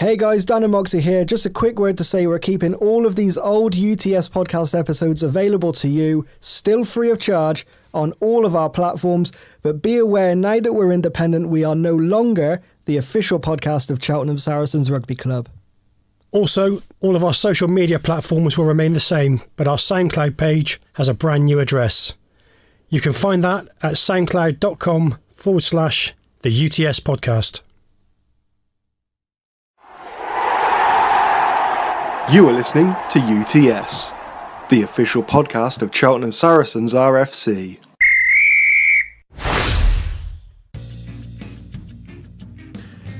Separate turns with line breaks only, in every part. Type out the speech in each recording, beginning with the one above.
Hey guys, Dan and Moxie here. Just a quick word to say we're keeping all of these old UTS podcast episodes available to you, still free of charge, on all of our platforms. But be aware, now that we're independent, we are no longer the official podcast of Cheltenham Saracens Rugby Club.
Also, all of our social media platforms will remain the same, but our SoundCloud page has a brand new address. You can find that at soundcloud.com/the UTS podcast.
You are listening to UTS, the official podcast of Cheltenham Saracens RFC.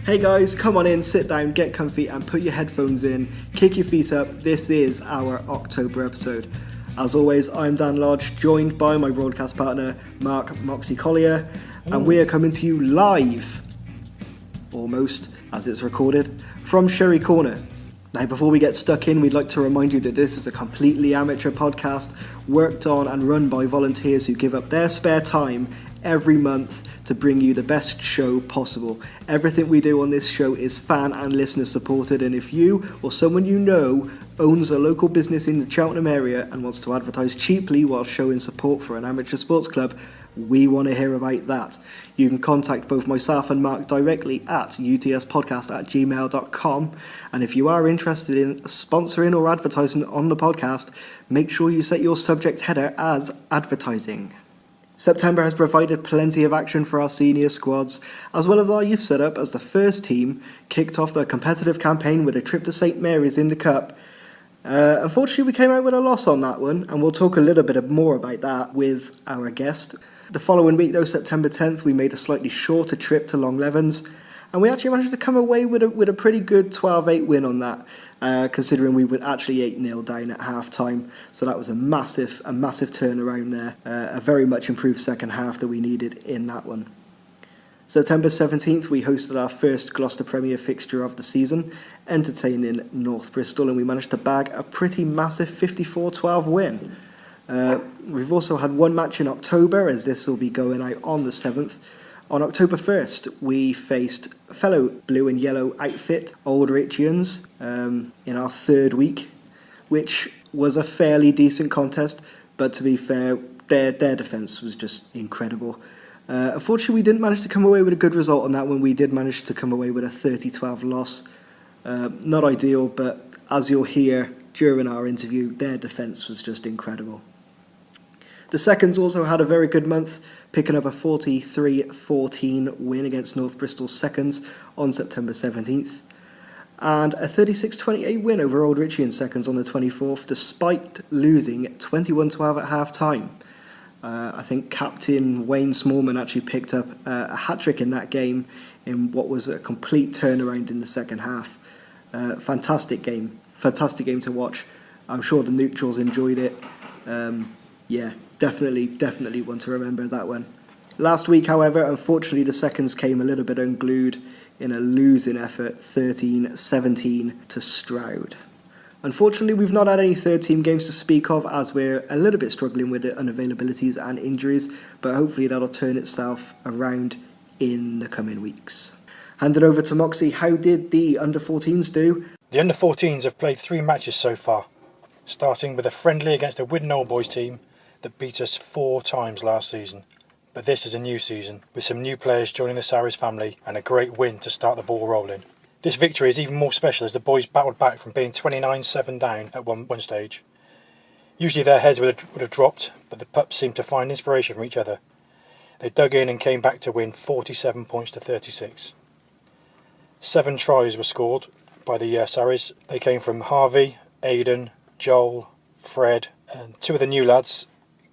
Hey guys, come on in, sit down, get comfy and put your headphones in, kick your feet up. This is our October episode. As always, I'm Dan Lodge, joined by my broadcast partner, Mark Moxie Collier, and we are coming to you live, almost, as it's recorded, from Sherry Corner. Now, before we get stuck in, we'd like to remind you that this is a completely amateur podcast worked on and run by volunteers who give up their spare time every month to bring you the best show possible. Everything we do on this show is fan and listener supported, and if you or someone you know owns a local business in the Cheltenham area and wants to advertise cheaply while showing support for an amateur sports club, we want to hear about that. You can contact both myself and Mark directly at utspodcast@gmail.com, and if you are interested in sponsoring or advertising on the podcast, make sure you set your subject header as advertising. September has provided plenty of action for our senior squads, as well as our youth setup, as the first team kicked off their competitive campaign with a trip to St Mary's in the Cup. Unfortunately, we came out with a loss on that one, and we'll talk a little bit more about that with our guest. The following week, though, September 10th, we made a slightly shorter trip to Longlevens, and we actually managed to come away with a pretty good 12-8 win on that, considering we were actually 8-0 down at half-time. So that was a massive turnaround there, a very much improved second half that we needed in that one. September 17th, we hosted our first Gloucester Premier fixture of the season, entertaining North Bristol, and we managed to bag a pretty massive 54-12 win. We've also had one match in October, as this will be going out on the 7th. On October 1st, we faced fellow blue and yellow outfit, Old Richians, in our third week, which was a fairly decent contest, but to be fair, their defence was just incredible. Unfortunately, we didn't manage to come away with a good result on that one. We did manage to come away with a 30-12 loss. Not ideal, but as you'll hear during our interview, their defence was just incredible. The Seconds also had a very good month, picking up a 43-14 win against North Bristol Seconds on September 17th, and a 36-28 win over Old Richian Seconds on the 24th, despite losing 21-12 at half-time. I think Captain Wayne Smallman actually picked up a hat-trick in that game in what was a complete turnaround in the second half. Fantastic game to watch. I'm sure the neutrals enjoyed it. Definitely one to remember, that one. Last week, however, unfortunately the Seconds came a little bit unglued in a losing effort, 13-17 to Stroud. Unfortunately, we've not had any third team games to speak of, as we're a little bit struggling with the unavailabilities and injuries, but hopefully that'll turn itself around in the coming weeks. Hand it over to Moxie. How did the under-14s do?
The under-14s have played 3 matches so far, starting with a friendly against a Widden Old Boys team that beat us 4 times last season. But this is a new season, with some new players joining the Sarries family and a great win to start the ball rolling. This victory is even more special as the boys battled back from being 29-7 down at one stage. Usually their heads would have dropped, but the pups seemed to find inspiration from each other. They dug in and came back to win 47 points to 36. 7 tries were scored by the Sarries. They came from Harvey, Aidan, Joel, Fred, and 2 of the new lads.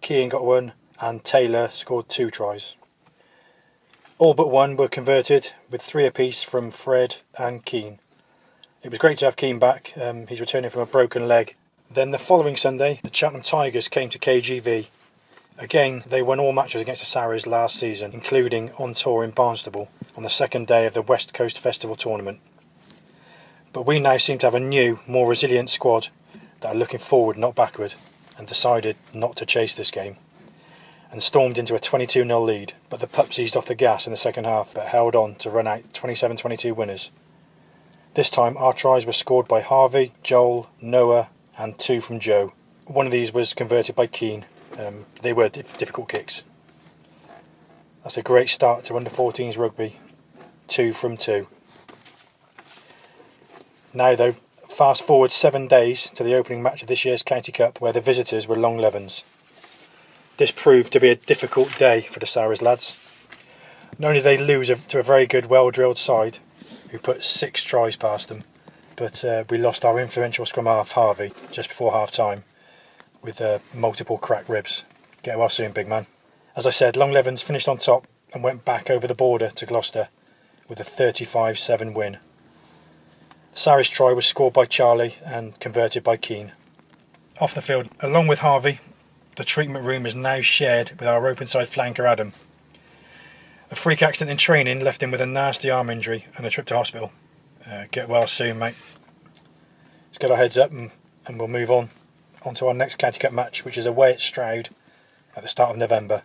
Keane got 1 and Taylor scored 2 tries. All but 1 were converted, with 3 apiece from Fred and Keane. It was great to have Keane back. He's returning from a broken leg. Then the following Sunday, the Cheltenham Tigers came to KGV. Again, they won all matches against the Sarries last season, including on tour in Barnstaple on the second day of the West Coast Festival tournament. But we now seem to have a new, more resilient squad that are looking forward, not backward, and decided not to chase this game, and stormed into a 22-0 lead, but the pups eased off the gas in the second half but held on to run out 27-22 winners. This time our tries were scored by Harvey, Joel, Noah and 2 from Joe. One of these was converted by Keane. They were difficult kicks. That's a great start to under-14s rugby. 2 from 2. Now though, fast forward 7 days to the opening match of this year's County Cup, where the visitors were Longlevens. This proved to be a difficult day for the Sarries lads. Not only did they lose to a very good, well-drilled side, who put 6 tries past them, but we lost our influential scrum half Harvey just before half-time with multiple cracked ribs. Get well soon, big man. As I said, Longlevens finished on top and went back over the border to Gloucester with a 35-7 win. Sarries' try was scored by Charlie and converted by Keane. Off the field, along with Harvey, the treatment room is now shared with our open side flanker Adam. A freak accident in training left him with a nasty arm injury and a trip to hospital. Get well soon, mate. Let's get our heads up and we'll move on to our next County Cup match, which is away at Stroud at the start of November.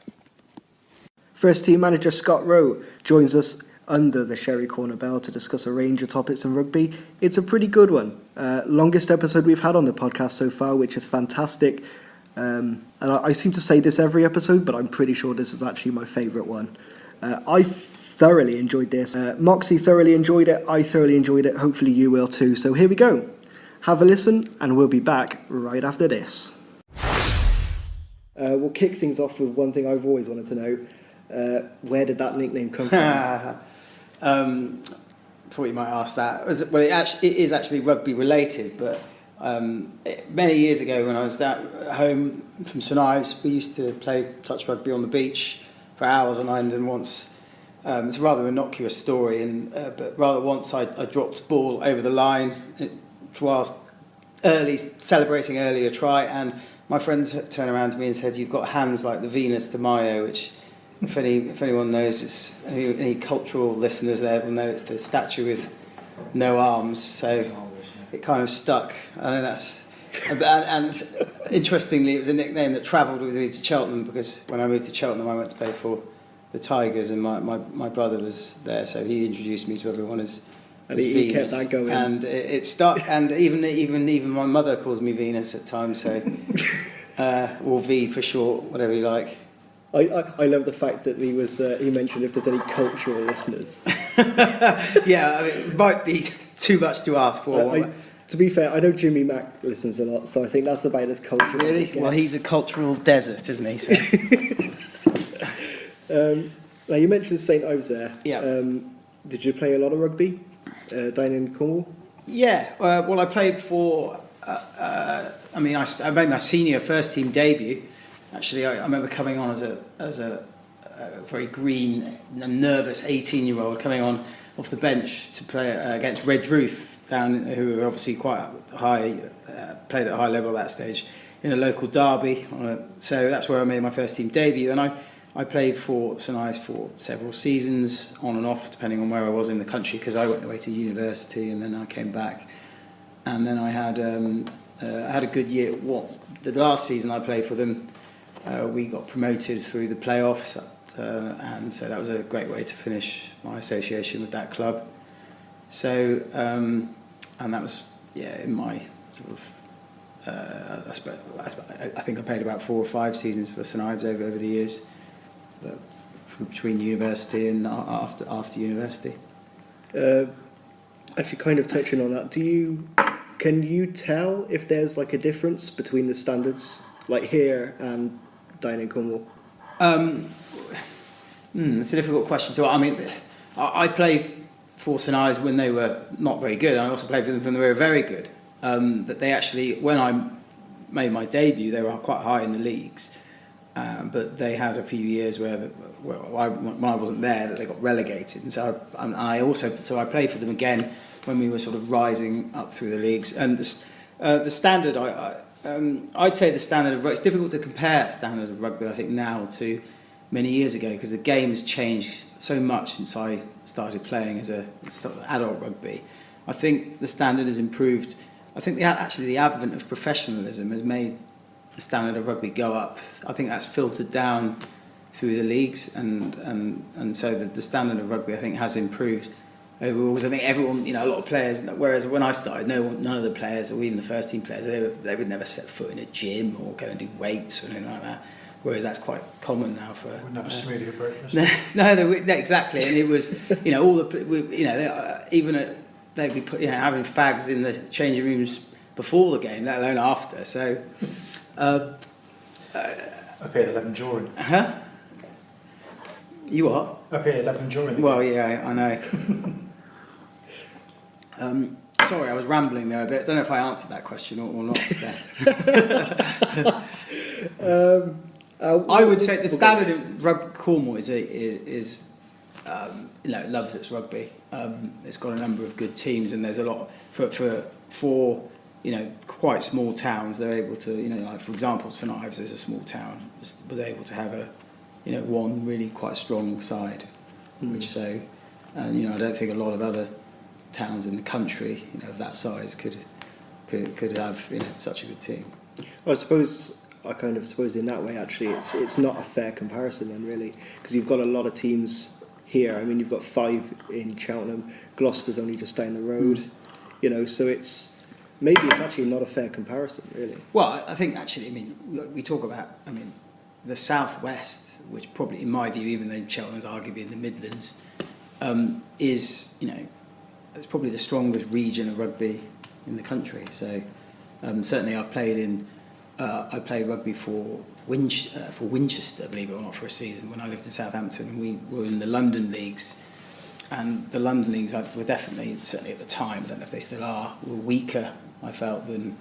First team manager Scott Rowe joins us under the Sherry Corner bell to discuss a range of topics in rugby. It's a pretty good one. Longest episode we've had on the podcast so far, which is fantastic. And I seem to say this every episode, but I'm pretty sure this is actually my favourite one. I thoroughly enjoyed this. Moxie thoroughly enjoyed it. I thoroughly enjoyed it. Hopefully you will too. So here we go. Have a listen and we'll be back right after this. We'll kick things off with one thing I've always wanted to know. Where did that nickname come from?
Thought you might ask that. It is actually rugby related, but many years ago when I was down at home from St Ives, we used to play touch rugby on the beach for hours on end, and once it's a rather innocuous story, but once I dropped a ball over the line whilst celebrating earlier try, and my friends turned around to me and said, "You've got hands like the Venus de Milo," which if anyone knows, any cultural listeners there will know it's the statue with no arms, so it kind of stuck. I know that's, and interestingly, it was a nickname that travelled with me to Cheltenham, because when I moved to Cheltenham, I went to play for the Tigers, and my brother was there, so he introduced me to everyone as
he
Venus,
kept that going,
and it stuck. And even my mother calls me Venus at times, so or V for short, whatever you like.
I love the fact that he mentioned if there's any cultural listeners.
Yeah, I mean, it might be too much to ask for.
To be fair, I know Jimmy Mack listens a lot, so I think that's about as cultural as it gets.
Well, he's a cultural desert, isn't he? So.
Now you mentioned St Ives there.
Yeah.
Did you play a lot of rugby down in Cornwall?
Yeah. Well, I played for. I made my senior first team debut. Actually, I remember coming on as a very green and nervous 18-year-old coming on off the bench to play against Redruth who were obviously quite high, played at a high level at that stage in a local derby. So that's where I made my first team debut, and I played for St Ives for several seasons on and off, depending on where I was in the country, because I went away to university and then I came back, and then I had a good year. The last season I played for them. We got promoted through the playoffs, and so that was a great way to finish my association with that club. So, and that was in my sort of. I think I played about 4 or 5 seasons for St Ives over the years, but between university and after university.
Actually, kind of touching on that, can you tell if there's like a difference between the standards, like here and down in Cornwall?
It's a difficult question to. I mean, I played for St Ives when they were not very good. I also played for them when they were very good. That they actually, when I made my debut, they were quite high in the leagues, but they had a few years when I wasn't there, that they got relegated, and so I played for them again when we were sort of rising up through the leagues. And the standard, I'd say the standard of rugby, it's difficult to compare standard of rugby, I think, now to many years ago, because the game has changed so much since I started playing as adult rugby. I think the standard has improved. I think the advent of professionalism has made the standard of rugby go up. I think that's filtered down through the leagues, and so the standard of rugby, I think, has improved. overalls. I think everyone, a lot of players. Whereas when I started, none of the players, or even the first team players, they would never set foot in a gym or go and do weights or anything like that. Whereas that's quite common now for.
Wouldn't have a smoothie at breakfast.
No, exactly, and it was, all the, they'd be having fags in the changing rooms before the game, let alone after. So.
Up here, 11 during.
Huh? You what?
Up here, 11 during.
Well, yeah, I know. Sorry, I was rambling there a bit. I don't know if I answered that question or not. I would say the standard in Cornwall is loves its rugby. It's got a number of good teams, and there's a lot for quite small towns. They're able to, like for example, St Ives is a small town, was able to have a one really quite strong side, which I don't think a lot of other towns in the country, of that size could have such a good team.
I suppose in that way actually it's not a fair comparison then really, because you've got a lot of teams here. I mean, you've got 5 in Cheltenham, Gloucester's only just down the road, so it's actually not a fair comparison really.
Well, I think actually, we talk about, the southwest, which probably, in my view, even though Cheltenham's arguably in the Midlands, is it's probably the strongest region of rugby in the country. So certainly, I played rugby for Winchester, believe it or not, for a season when I lived in Southampton, and we were in the London leagues. And the London leagues were definitely, certainly at the time, I don't know if they still are, were weaker, I felt, than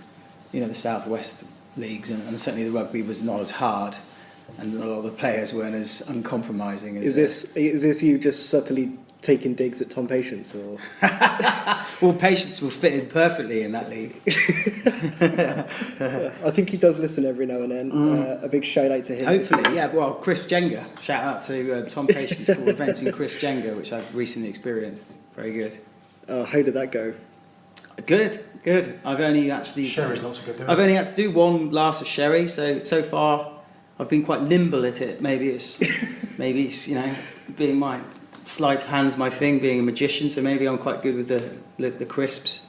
the southwest leagues, and certainly the rugby was not as hard. And a lot of the players weren't as uncompromising as.
Is this you just subtly taking digs at Tom Patience, or?
Well, Patience will fit in perfectly in that league.
I think he does listen every now and then. A big shout out to him.
Hopefully, yeah. Well, Chris Jenga. Shout out to Tom Patience for inventing Chris Jenga, which I've recently experienced. Very good.
How did that go?
Good. I've only actually.
Sherry's not so good though.
I've only had to do one glass of sherry, so far I've been quite nimble at it. Maybe it's being my sleight of hand's my thing, being a magician. So maybe I'm quite good with the crisps.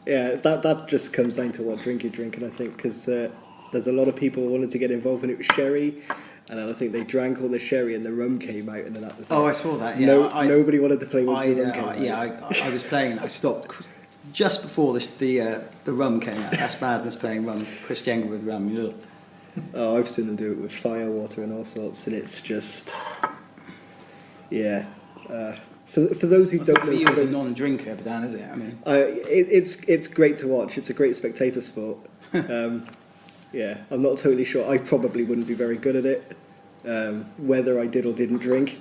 Yeah, that just comes down to what drink you're drinking, I think, because there's a lot of people wanting to get involved when it was sherry, and then I think they drank all the sherry and the rum came out, and then that was.
I saw that. Yeah,
nobody wanted to play once the rum came out.
Yeah, I was playing. I stopped just before the rum came out. That's madness, playing rum. Chris Jenga with rum.
Oh, I've seen them do it with fire water and all sorts, and it's just, yeah. For those who don't know,
for you as a non-drinker, Dan, is it?
it's great to watch. It's a great spectator sport. Yeah, I'm not totally sure. I probably wouldn't be very good at it, whether I did or didn't drink.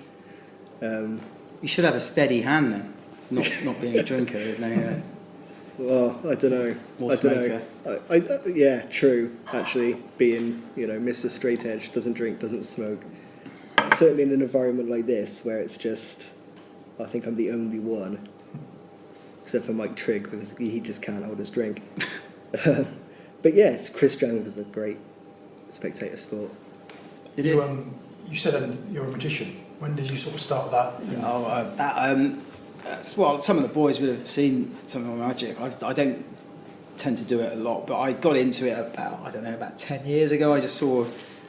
You should have a steady hand then. Not being a drinker, isn't it?
Well, I don't know.
Or smoker.
Yeah, true. Actually, being Mr. Straight Edge, doesn't drink, doesn't smoke. Certainly in an environment like this, where it's just, I think I'm the only one, except for Mike Trigg, because he just can't hold his drink. But yes, Chris Jones is a great spectator sport.
It is. You said you're a magician. When did you sort of start that?
Well, some of the boys would have seen some of my magic. I don't tend to do it a lot, but I got into it about 10 years ago. I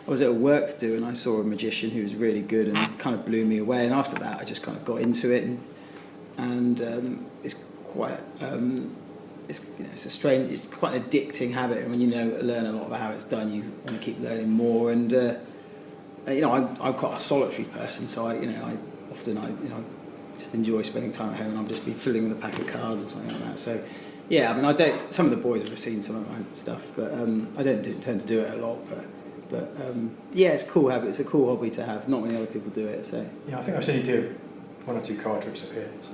was at a works do, and I saw a magician who was really good and kind of blew me away. And after that, I just kind of got into it, and it's quite it's quite an addicting habit. And when you learn a lot about how it's done, you want to keep learning more. And I'm quite a solitary person, so I just enjoy spending time at home, and I'll just be filling with a pack of cards or something like that. So, yeah, some of the boys would have seen some of my stuff, but I don't tend to do it a lot. But yeah, it's a cool habit. It's a cool hobby to have. Not many other people do it. So
yeah, I think I've seen you do 1 or 2 card tricks up here. So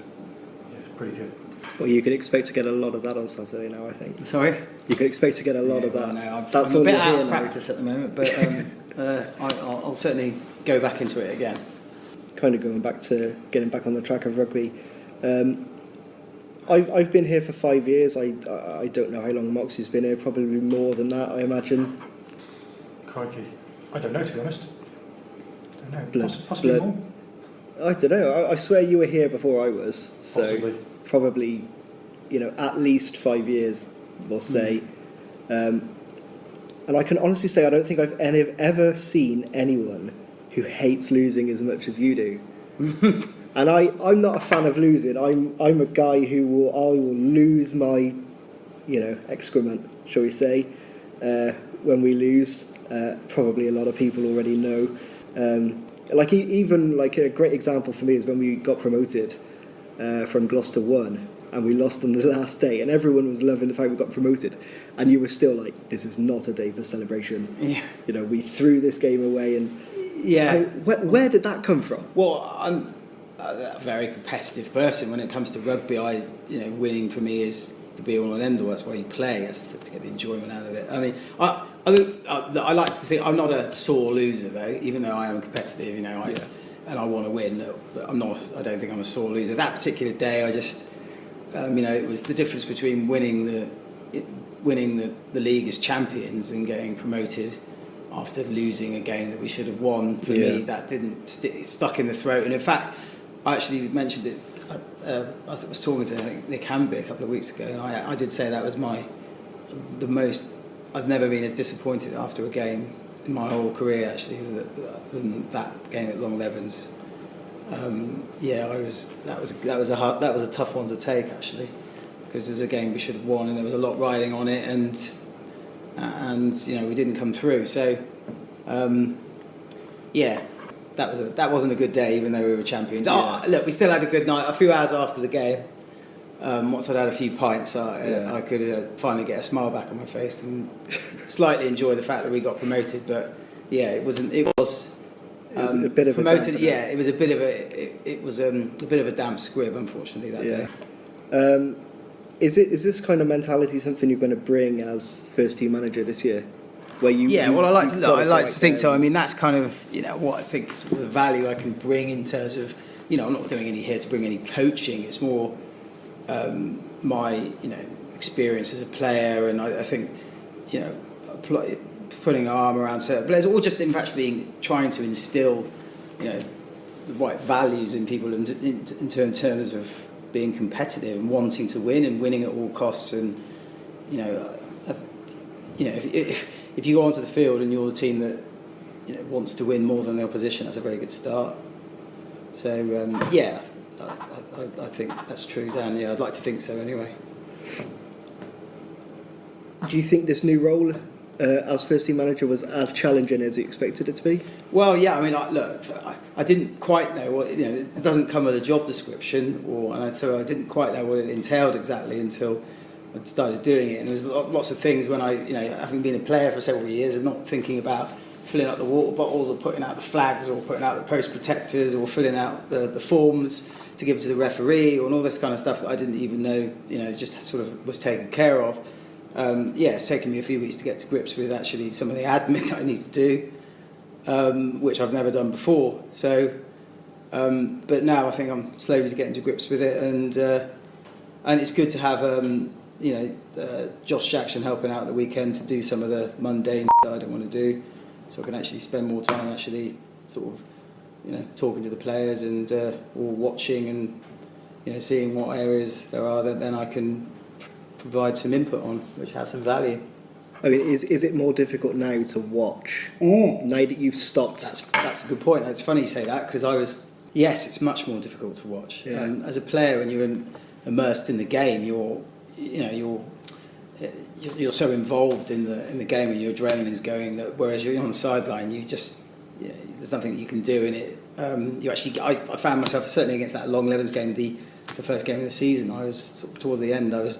yeah, it's pretty good.
Well, you can expect to get a lot of that on Saturday now, I think.
Sorry?
You can expect to get a lot of that.
No,
That's
I'm a bit
all
out of
now.
practice at the moment, but I'll certainly go back into it again.
Kind of going back to getting back on the track of rugby. I've been here for 5 years. I don't know how long Moxie's been here. Probably more than that, I imagine.
Crikey. I don't know, to be honest. I don't know. Possibly more.
I don't know. I swear you were here before I was. So
Possibly.
probably, at least 5 years, we'll say. And I can honestly say I don't think I've ever seen anyone who hates losing as much as you do. And I'm not a fan of losing. I'm a guy I will lose my, excrement, shall we say, when we lose. Probably a lot of people already know. Even a great example for me is when we got promoted from Gloucester 1 and we lost on the last day, and everyone was loving the fact we got promoted, and you were still like, this is not a day for celebration.
Yeah.
We threw this game away, and where did that come from?
Well, I'm a very competitive person when it comes to rugby. Winning for me is the be all and end all. That's why you play. That's to get the enjoyment out of it. I mean, I like to think I'm not a sore loser though, even though I am competitive. And I want to win. But I'm not. I don't think I'm a sore loser. That particular day, I just, it was the difference between winning the league as champions and getting promoted after losing a game that we should have won. For me, that didn't stuck in the throat. And in fact, I actually mentioned it. I was talking to Nick Hamby a couple of weeks ago, and I did say that was the most. I've never been as disappointed after a game in my whole career, actually, than that game at Long Levens. That was a tough one to take, actually, because there's a game we should have won, and there was a lot riding on it, and we didn't come through. So, that wasn't a good day, even though we were champions.
Yeah.
Look, we still had a good night. A few hours after the game, once I'd had a few pints, I could finally get a smile back on my face and slightly enjoy the fact that we got promoted. But it was
a bit of
promoted.
a
It was a bit of a damp squib, unfortunately, that day.
Is this kind of mentality something you're going to bring as first team manager this year? Where I like
to think so. I mean, that's kind of what I think is the value I can bring in terms of I'm not doing any here to bring any coaching. It's more my experience as a player, and I think putting an arm around certain players, or just in fact trying to instill the right values in people in terms of being competitive and wanting to win and winning at all costs. And if you go onto the field and you're the team that wants to win more than the opposition, that's a very good start. So I think that's true, Dan. Yeah, I'd like to think so anyway.
Do you think this new role as first team manager was as challenging as you expected it to be?
Well, yeah. I mean, I didn't quite know what it doesn't come with a job description, so I didn't quite know what it entailed exactly until I started doing it. And there was lots of things when having been a player for several years and not thinking about filling up the water bottles or putting out the flags or putting out the post protectors or filling out the forms to give to the referee and all this kind of stuff that I didn't even know, just sort of was taken care of. It's taken me a few weeks to get to grips with actually some of the admin that I need to do, which I've never done before. So, but now I think I'm slowly getting to grips with it, and it's good to have Josh Jackson helping out at the weekend to do some of the mundane that I don't want to do, so I can actually spend more time actually sort of talking to the players and or watching and seeing what areas there are that then I can provide some input on, which has some value.
I mean, is it more difficult now to watch now that you've stopped?
That's a good point. It's funny you say that, because yes, it's much more difficult to watch. As a player, when you're immersed in the game, you're so involved in the game and your adrenaline's going, that whereas you're on the sideline, you just there's nothing that you can do in it. I found myself certainly against that Long Levens game, the first game of the season. I was sort of towards the end. I was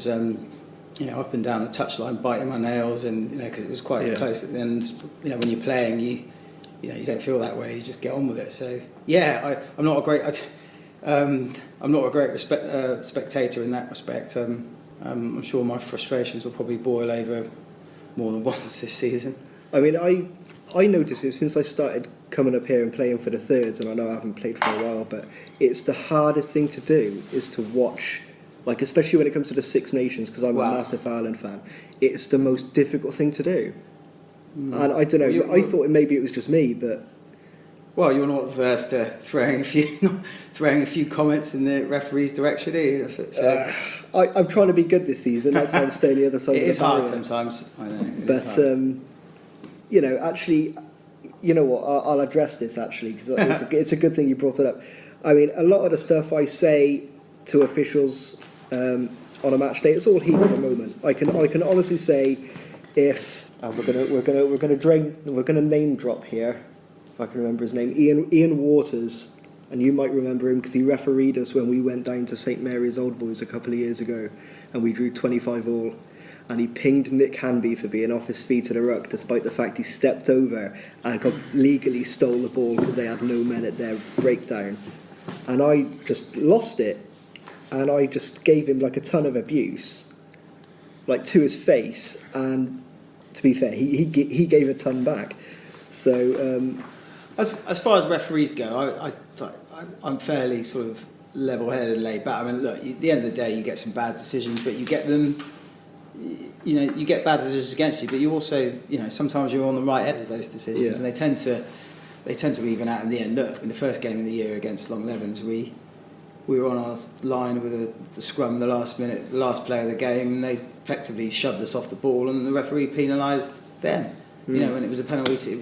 up and down the touchline biting my nails, and because it was quite close at the end. When you're playing, you don't feel that way. You just get on with it. So I'm not a great spectator in that respect. I'm sure my frustrations will probably boil over more than once this season.
I mean, I noticed it since I started coming up here and playing for the thirds, and I know I haven't played for a while, but it's the hardest thing to do is to watch, especially when it comes to the Six Nations, because I'm a massive Ireland fan. It's the most difficult thing to do. And I don't know, I thought maybe it was just me, but
Well, you're not averse to throwing a few comments in the referee's direction, are you? So,
I'm trying to be good this season. That's why I'm staying the other side
it
of
is
the
hard
barrier.
sometimes. I know.
But actually, you know what? I'll address this actually because it's a good thing you brought it up. I mean, a lot of the stuff I say to officials on a match day, it's all heat of the moment. I can honestly say, if we're gonna name drop here, if I can remember his name, Ian Waters, and you might remember him because he refereed us when we went down to St Mary's Old Boys a couple of years ago, and we drew 25 all. And he pinged Nick Hanby for being off his feet at a ruck, despite the fact he stepped over and legally stole the ball because they had no men at their breakdown. And I just lost it, and I just gave him like a ton of abuse, like to his face. And to be fair, he gave a ton back. So
as far as referees go, I'm fairly sort of level-headed and laid back. I mean, look, at the end of the day, you get some bad decisions, but you get them. You get bad decisions against you, but you also, sometimes you're on the right end of those decisions, and they tend to even out in the end. Look, in the first game of the year against Long Levens, we were on our line with the scrum, the last play of the game, and they effectively shoved us off the ball, and the referee penalised them. And it was a penalty. It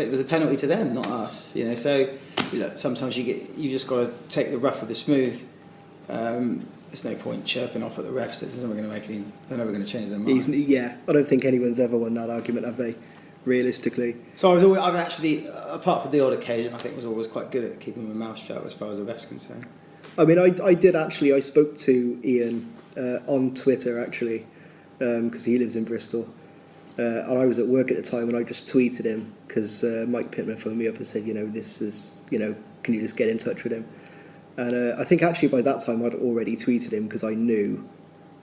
was a penalty to them, not us. So look, sometimes you just got to take the rough with the smooth. There's no point chirping off at the refs. They're never going to change their minds.
I don't think anyone's ever won that argument, have they? Realistically.
So I've actually, apart from the odd occasion, I think was always quite good at keeping my mouth shut as far as the refs concerned.
I mean, I did actually. I spoke to Ian on Twitter actually, because he lives in Bristol, and I was at work at the time, and I just tweeted him because Mike Pittman phoned me up and said, this is, can you just get in touch with him? And I think actually by that time I'd already tweeted him because I knew,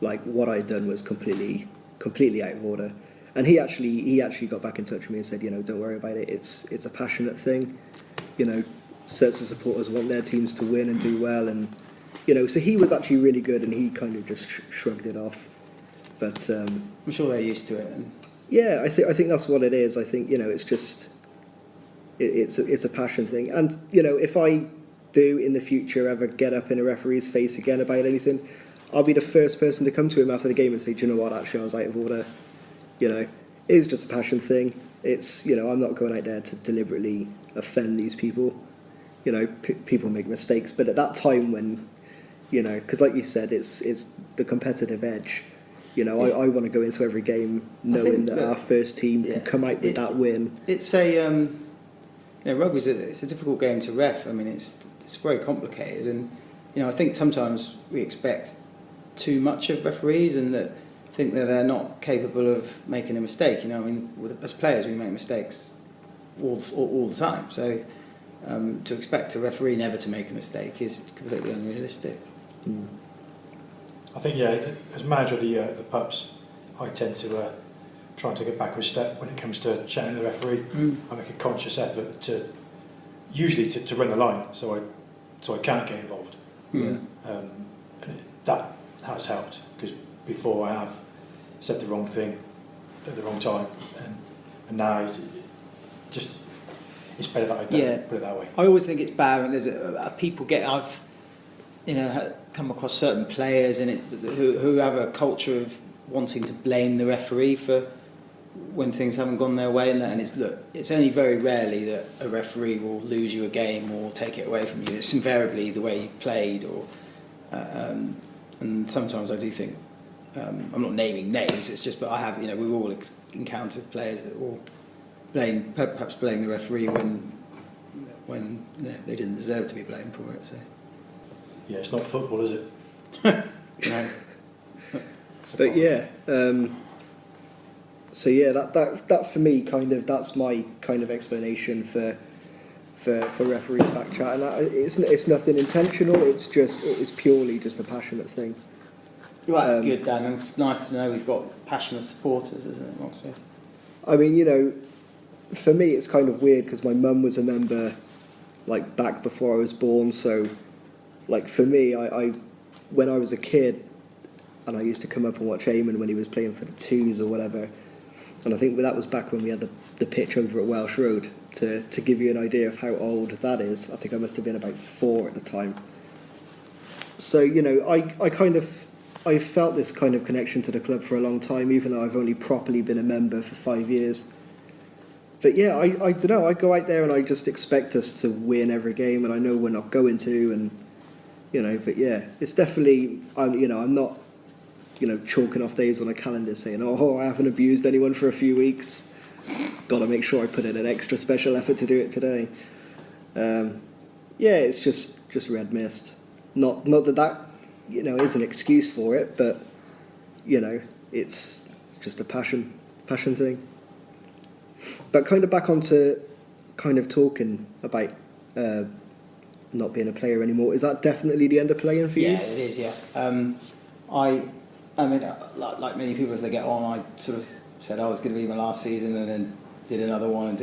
like, what I'd done was completely out of order. And he actually got back in touch with me and said, don't worry about it. It's a passionate thing. Certain supporters want their teams to win and do well, and so he was actually really good, and he kind of just shrugged it off. But
I'm sure they're used to it. And
yeah, I think that's what it is. I think it's just it's a passion thing, and if I do in the future ever get up in a referee's face again about anything, I'll be the first person to come to him after the game and say, do you know what, actually I was out of order. It is just a passion thing. It's I'm not going out there to deliberately offend these people. People make mistakes, but at that time when because like you said, it's the competitive edge. I want to go into every game knowing that our first team can come out with that win.
It's a rugby's it's a difficult game to ref. I mean, it's very complicated, and I think sometimes we expect too much of referees, and that think that they're not capable of making a mistake. As players, we make mistakes all the time. So to expect a referee never to make a mistake is completely unrealistic.
I think, as manager of the pups, I tend to try and take a backward step when it comes to chatting to the referee. I make a conscious effort to run the line, so I can't get involved. And that has helped, because before I have said the wrong thing at the wrong time, and now it's better that I don't put it that way.
I always think it's bad when there's I've come across certain players who have a culture of wanting to blame the referee for when things haven't gone their way, and it's only very rarely that a referee will lose you a game or take it away from you. It's invariably the way you've played, and sometimes I do think I'm not naming names. It's just, but I have we've all encountered players that will perhaps blame the referee when they didn't deserve to be blamed for it. So
yeah, it's not football, is it?
No.
But that for me that's my kind of explanation for referees back chat, and it's nothing intentional. It's purely just a passionate thing.
Well, that's good, Dan, and it's nice to know we've got passionate supporters, isn't it, Roxy?
I mean, for me it's kind of weird because my mum was a member like back before I was born, so like for me, I when I was a kid and I used to come up and watch Eamon when he was playing for the twos or whatever, and I think that was back when we had the pitch over at Welsh Road, to give you an idea of how old that is. I think I must have been about 4 at the time. So, you know, I felt this kind of connection to the club for a long time, even though I've only properly been a member for 5 years. But yeah, I don't know, I go out there and I just expect us to win every game, and I know we're not going to, and, you know, but yeah, it's definitely, I'm not, chalking off days on a calendar saying, oh, I haven't abused anyone for a few weeks. Got to make sure I put in an extra special effort to do it today. Yeah, it's just red mist. Not that is an excuse for it, but it's just a passion thing. But kind of back onto kind of talking about not being a player anymore. Is that definitely the end of playing for you?
Yeah, it is. Yeah. I mean, like many people as they get on, I sort of said, oh, it's going to be my last season, and then did another one.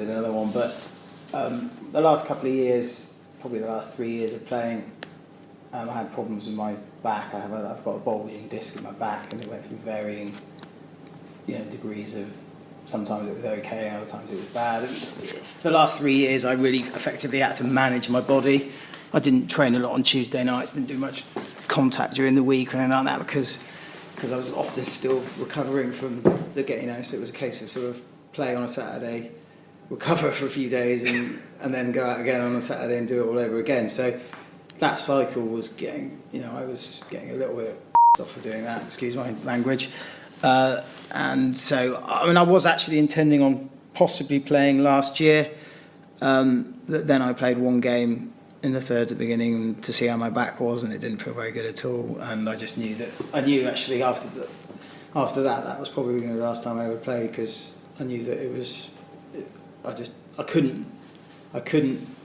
But the last couple of years, probably the last 3 years of playing, I had problems with my back. I've got a bulging disc in my back, and it went through varying, degrees of. Sometimes it was okay, and other times it was bad. And for the last 3 years, I really effectively had to manage my body. I didn't train a lot on Tuesday nights, didn't do much contact during the week or anything like that because I was often still recovering from the game. So it was a case of sort of play on a Saturday, recover for a few days, and then go out again on a Saturday and do it all over again. So that cycle was getting, I was getting a little bit off for doing that. Excuse my language. And so, I mean, I was actually intending on possibly playing last year. Then I played one game in the thirds at the beginning to see how my back was, and it didn't feel very good at all. And I just knew actually after that was probably going to be the last time I ever played, because I knew that it was. I couldn't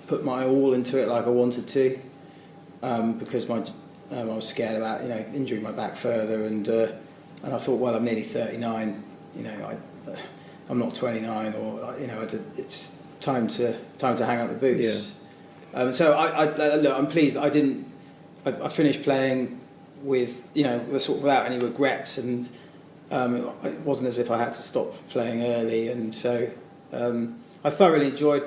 put my all into it like I wanted to, because I was scared about injuring my back further, and I thought, well, I'm nearly 39. I'm not 29, or it's time to hang up the boots. Yeah. So look, I'm pleased that I finished playing with sort of without any regrets, and it wasn't as if I had to stop playing early, and so I thoroughly enjoyed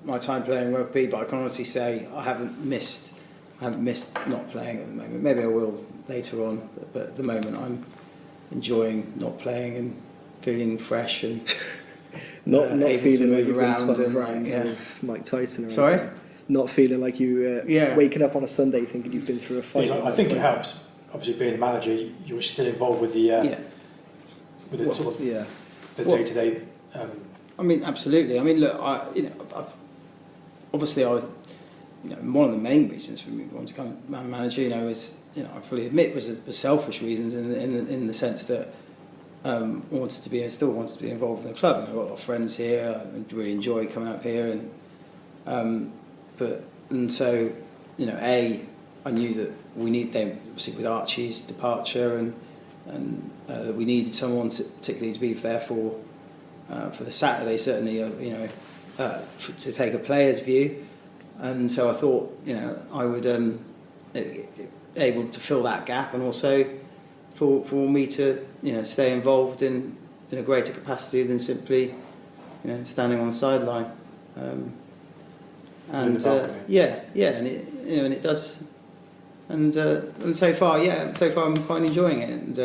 my time playing rugby. But I can honestly say I haven't missed not playing at the moment. Maybe I will later on, but at the moment I'm enjoying not playing and feeling fresh and
not feeling like you've been
around
spun rounds of Mike Tyson. Or
Sorry?
anything. Not feeling like you waking up on a Sunday thinking you've been through a fight.
I think it helps. Obviously, being the manager, you were still involved with the the day-to-day.
I mean, absolutely. I mean, look, obviously, I was, one of the main reasons for me wanting to become manager, is. I fully admit was selfish reasons in the sense that still wanted to be involved in the club. I've got a lot of friends here. I really enjoy coming up here, and so I knew that obviously with Archie's departure and that we needed someone particularly to be there for the Saturday, certainly to take a player's view, and so I thought I would. Able to fill that gap, and also for me to stay involved in a greater capacity than simply standing on the sideline, and it does, and so far I'm quite enjoying it, and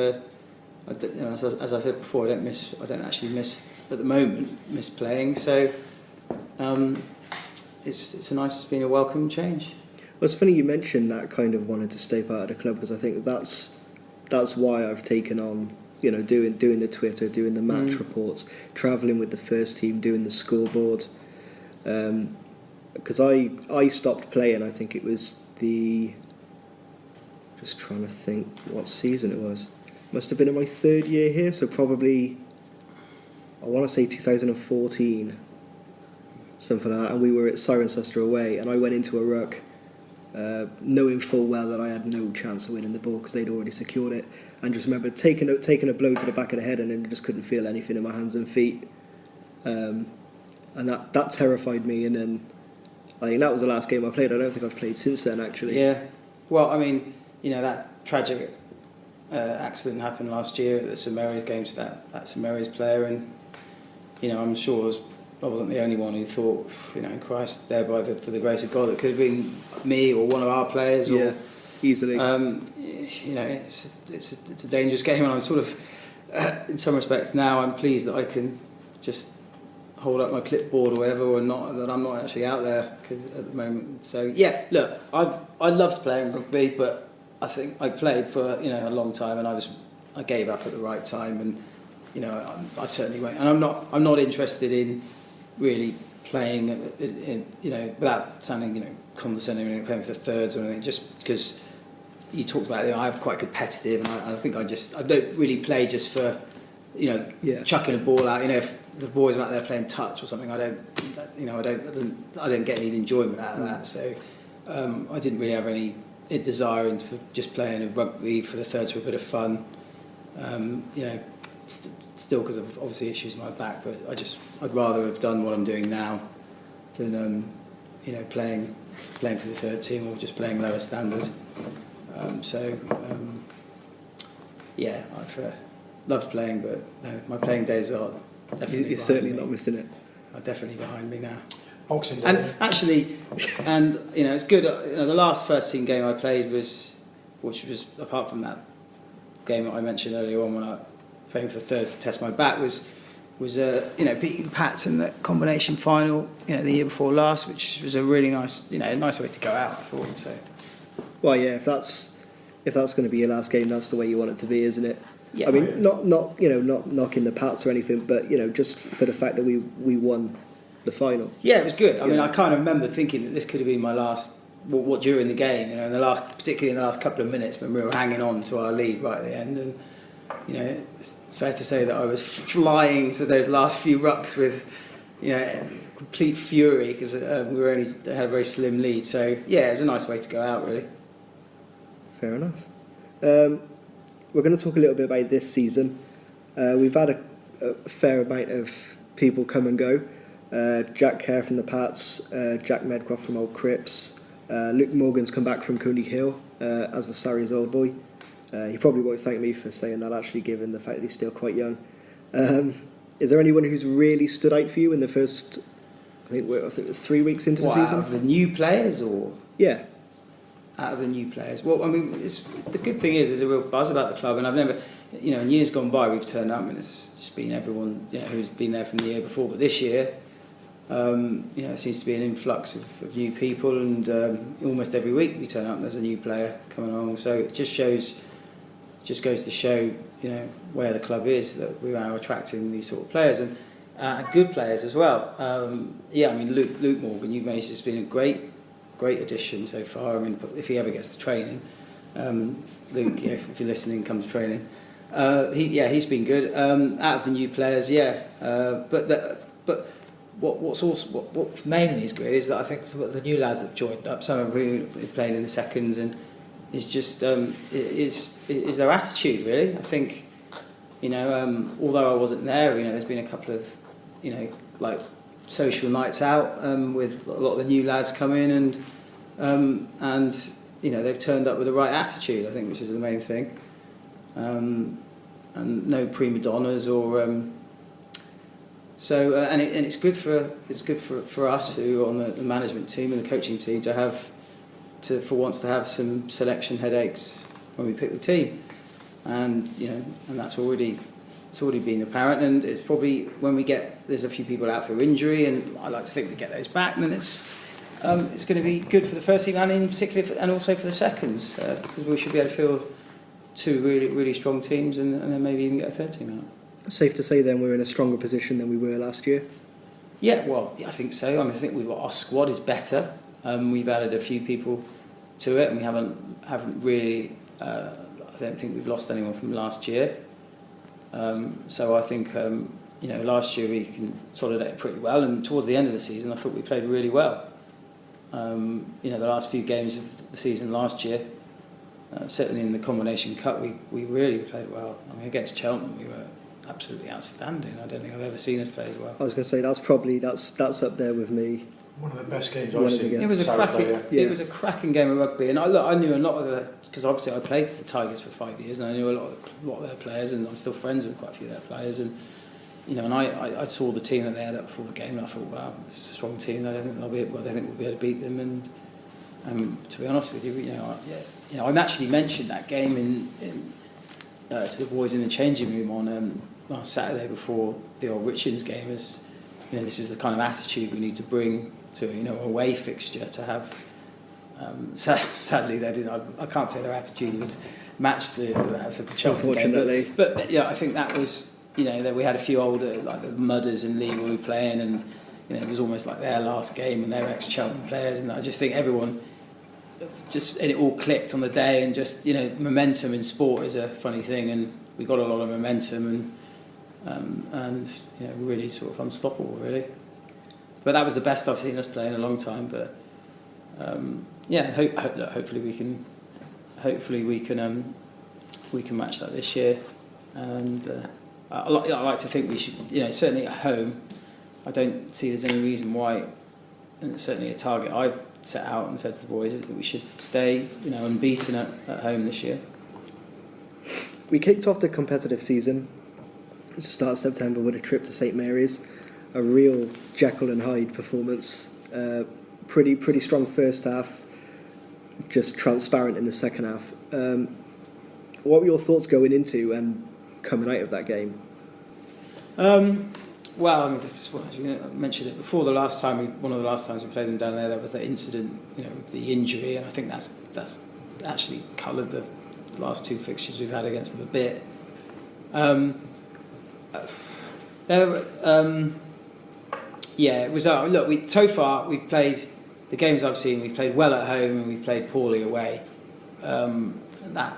as I said before, I don't actually miss at the moment playing, so it's been a welcome change.
Well, it's funny you mentioned that kind of wanted to stay part of the club, because I think that's why I've taken on doing the Twitter, doing the match reports, travelling with the first team, doing the scoreboard, because I stopped playing. I think it was just trying to think what season it was. Must have been in my 3rd year here, so probably I want to say 2014, something like that. And we were at Cirencester away, and I went into a ruck. Knowing full well that I had no chance of winning the ball because they'd already secured it, and just remember taking a blow to the back of the head, and then just couldn't feel anything in my hands and feet, and that terrified me. And then I think that was the last game I played. I don't think I've played since then, actually.
Yeah, well, I mean, that tragic accident happened last year at the St Mary's games. That St Mary's player, and I'm sure I wasn't the only one who thought, Christ, there for the grace of God, it could have been me or one of our players.
Yeah,
or,
easily.
It's a dangerous game, and I'm sort of, in some respects now, I'm pleased that I can just hold up my clipboard or whatever, or not, that I'm not actually out there at the moment. So yeah, look, I loved playing rugby, but I think I played for a long time, and I gave up at the right time, and I certainly won't. And I'm not interested in really playing without sounding condescending, or playing for the thirds or anything, just because you talked about it. I'm quite competitive, and I think I don't really play just for chucking a ball out. If the boys are out there playing touch or something, I don't get any enjoyment out of that. So I didn't really have any desire for just playing a rugby for the thirds for a bit of fun. Still because of obviously issues in my back, but I'd rather have done what I'm doing now than playing for the third team or just playing lower standard. I've loved playing, but no, my playing days are definitely.
You're certainly not missing it.
Are definitely behind me now.
Boxing Day.
And actually, it's good. The last first team game I played which was apart from that game that I mentioned earlier on when I playing for thirds to test my back was beating Pats in the combination final the year before last, which was a really nice nice way to go out, I thought. So.
Well, yeah, if that's going to be your last game, that's the way you want it to be, isn't it?
Yeah.
I mean, not knocking the Pats or anything, but just for the fact that we won the final.
Yeah, it was good. I mean, I kind of remember thinking that this could have been my last. What during the game, particularly in the last couple of minutes when we were hanging on to our lead right at the end, and it's fair to say that I was flying to those last few rucks with complete fury because we had a very slim lead. So yeah, it was a nice way to go out, really.
Fair enough. We're going to talk a little bit about this season. We've had a fair amount of people come and go. Jack Kerr from the Pats, Jack Medcroft from Old Crips, Luke Morgan's come back from Coney Hill as a Sarries old boy. He probably won't thank me for saying that, actually, given the fact that he's still quite young. Is there anyone who's really stood out for you in the first, I think it was 3 weeks into the season?
Out of the new players, or?
Yeah.
Out of the new players. Well, I mean, the good thing is there's a real buzz about the club, and I've never, in years gone by, we've turned up and it's just been everyone, who's been there from the year before. But this year, it seems to be an influx of new people, and almost every week we turn up and there's a new player coming along. So it just goes to show, where the club is, that we are attracting these sort of players, and good players as well. Luke Morgan, he's just been a great addition so far. I mean, if he ever gets to training, Luke, if you're listening, come to training. He's been good. Out of the new players, but what mainly is good is that I think some of the new lads that have joined up, some of them are playing in the seconds, and is just is their attitude, really. I think, although I wasn't there, there's been a couple of, like social nights out with a lot of the new lads come in, and they've turned up with the right attitude, I think, which is the main thing. And no prima donnas or and it's good for us who are on the management team and the coaching team to have some selection headaches when we pick the team, and that's already been apparent, and it's probably when there's a few people out for injury, and I like to think we get those back, then it's going to be good for the first team, and in particular and also for the seconds, because we should be able to field two really, really strong teams, and then maybe even get a third team out.
Safe to say then we're in a stronger position than we were last year?
Yeah, well, I think so. I think our squad is better. We've added a few people to it, and we haven't really. I don't think we've lost anyone from last year. So I think last year we consolidated pretty well, and towards the end of the season, I thought we played really well. The last few games of the season last year, certainly in the combination cup, we really played well. I mean, against Cheltenham, we were absolutely outstanding. I don't think I've ever seen us play as well.
I was going to say that's up there with me.
One of the best games I've seen.
It was a cracking game of rugby, and I knew a lot of because obviously I played for the Tigers for 5 years, and I knew a lot of their players, and I'm still friends with quite a few of their players, and and I saw the team that they had up before the game, and I thought, wow, it's a strong team. I don't think we'll be able to beat them. And to be honest with you, I actually mentioned that game to the boys in the changing room on last Saturday before the old Richards game. As this is the kind of attitude we need to bring to an away fixture to have. Sadly, they didn't. I can't say their attitude was matched the Cheltenham game. But yeah, I think that was. That we had a few older, like the Mudders and Lee were playing, and it was almost like their last game, and they were ex-Cheltenham players, and I just think everyone and it all clicked on the day, and just momentum in sport is a funny thing, and we got a lot of momentum, and really sort of unstoppable, really. But that was the best I've seen us play in a long time. But hopefully we can match that this year, and. I like to think we should, certainly at home, I don't see there's any reason why, and it's certainly a target I set out and said to the boys, is that we should stay, unbeaten at home this year.
We kicked off the competitive season, start of September, with a trip to St Mary's, a real Jekyll and Hyde performance, pretty strong first half, just transparent in the second half. What were your thoughts going into and coming out of that game?
Well, I mentioned it before. One of the last times we played them down there was that incident, with the injury, and I think that's actually coloured the last two fixtures we've had against them a bit. It was. Look, so far we've played the games I've seen. We've played well at home and we've played poorly away. And that.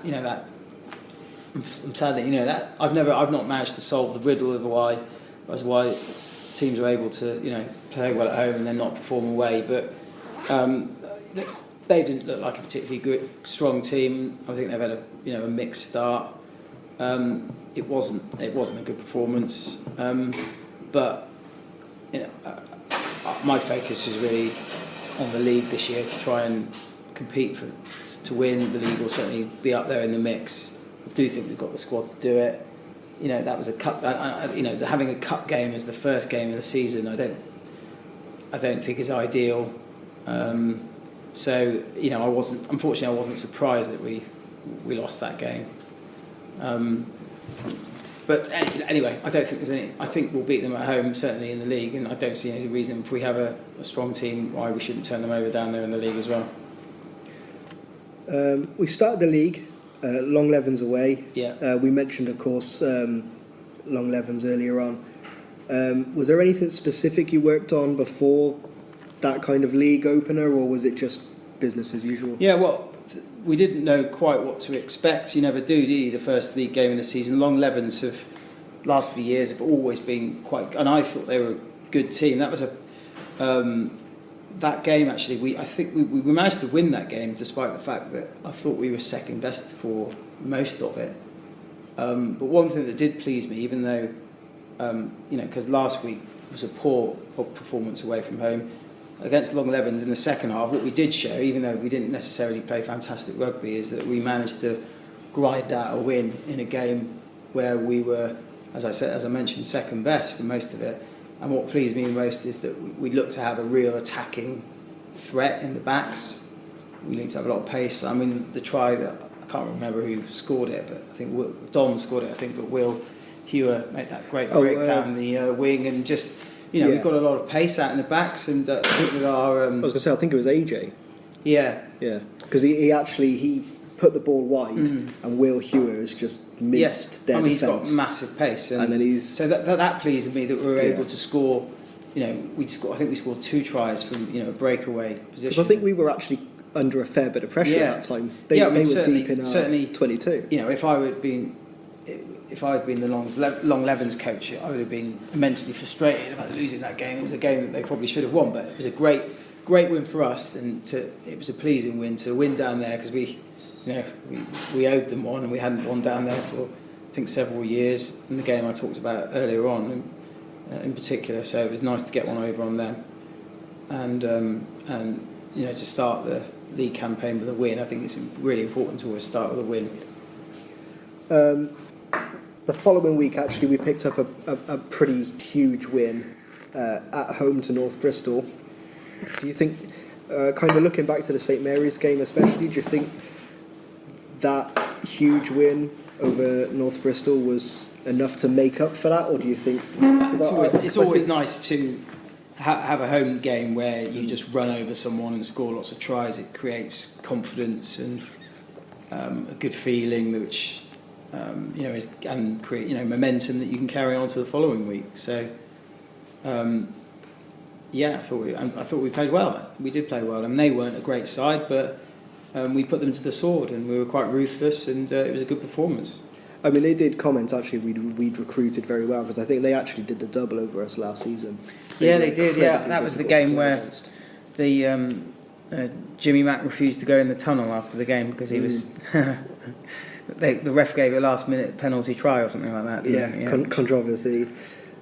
I'm sad that that I've not managed to solve the riddle of why teams are able to play well at home and then not perform away. But they didn't look like a particularly good, strong team. I think they've had a mixed start. It wasn't a good performance. But my focus is really on the league this year to try and compete to win the league, or certainly be up there in the mix. I do think we've got the squad to do it. That was a cup. Having a cup game as the first game of the season, I don't think is ideal. Unfortunately, I wasn't surprised that we lost that game. But anyway, I don't think there's any. I think we'll beat them at home, certainly in the league, and I don't see any reason, if we have a strong team, why we shouldn't turn them over down there in the league as well.
We started the league. Long Levens away.
Yeah.
We mentioned, of course, Long Levens earlier on. Was there anything specific you worked on before that kind of league opener, or was it just business as usual?
Yeah, well, we didn't know quite what to expect. You never do you? The first league game of the season. Long Levens last few years have always been quite, and I thought they were a good team. That was that game, actually, I think we managed to win that game, despite the fact that I thought we were second best for most of it. But one thing that did please me, even though, because last week was a poor performance away from home, against Long Levens in the second half, what we did show, even though we didn't necessarily play fantastic rugby, is that we managed to grind out a win in a game where we were, as I mentioned, second best for most of it. And what pleased me most is that we looked to have a real attacking threat in the backs. We looked to have a lot of pace. I mean, the try that, I can't remember who scored it, but I think Dom scored it, but Will Hewer made that great break down the wing, and just, we've got a lot of pace out in the backs, and with our...
I was going to say, I think it was AJ.
Yeah.
Yeah, because he put the ball wide, and Will Hewer has just missed their
he's
defence.
got massive pace, and
then he's...
So that pleased me, that we were able to score. I think we scored 2 tries from a breakaway position.
I think we were actually under a fair bit of pressure at that time. They were deep in our 22.
If I had been the Long Levens coach, I would have been immensely frustrated about losing that game. It was a game that they probably should have won, but it was a great win for us, and it was a pleasing win to win down there, because we owed them one, and we hadn't won down there for, I think, several years, in the game I talked about earlier on in particular. So it was nice to get one over on them, and to start the league campaign with a win. I think it's really important to always start with a win.
the following week, actually, we picked up a pretty huge win at home to North Bristol. Do you think, kind of looking back to the St Mary's game especially, do you think that huge win over North Bristol was enough to make up for that, or do you think...
It's always nice to have a home game where you just run over someone and score lots of tries. It creates confidence and a good feeling, which and create momentum that you can carry on to the following week. So I thought we played well. We did play well, and they weren't a great side, but we put them to the sword, and we were quite ruthless, and it was a good performance.
I mean, they did comment actually we'd recruited very well, because I think they actually did the double over us last season.
They did. Yeah, that was the game where the Jimmy Mack refused to go in the tunnel after the game because he was. The ref gave a last-minute penalty try or something like that.
Controversy.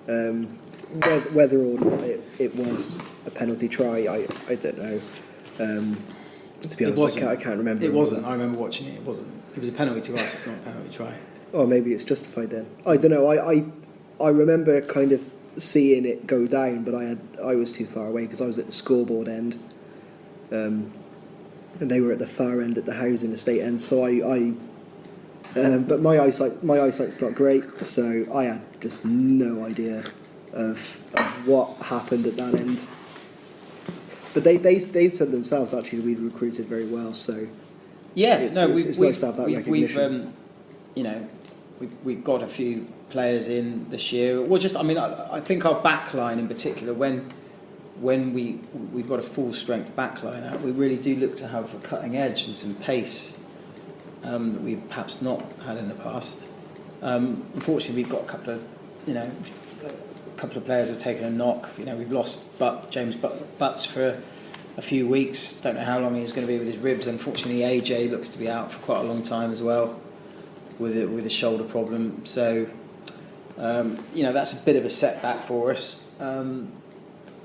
Whether or not it was a penalty try, I don't know. To be honest, I can't remember.
It wasn't. I remember watching it. It wasn't. It was a penalty to us. It's not a penalty try.
Or maybe it's justified then. I don't know. I remember kind of seeing it go down, but I was too far away because I was at the scoreboard end, and they were at the far end at the housing estate end. So but my eyesight's not great, so I had just no idea of what happened at that end. But they said themselves actually we'd recruited very well, so it's nice to have that recognition.
We've got a few players in this year. Well, I think our backline in particular, when we've got a full strength backline out, we really do look to have a cutting edge and some pace that we've perhaps not had in the past. Unfortunately, we've got a couple of players have taken a knock. We've lost James Butts for a few weeks. Don't know how long he's going to be with his ribs. Unfortunately, AJ looks to be out for quite a long time as well, with a shoulder problem. So, that's a bit of a setback for us.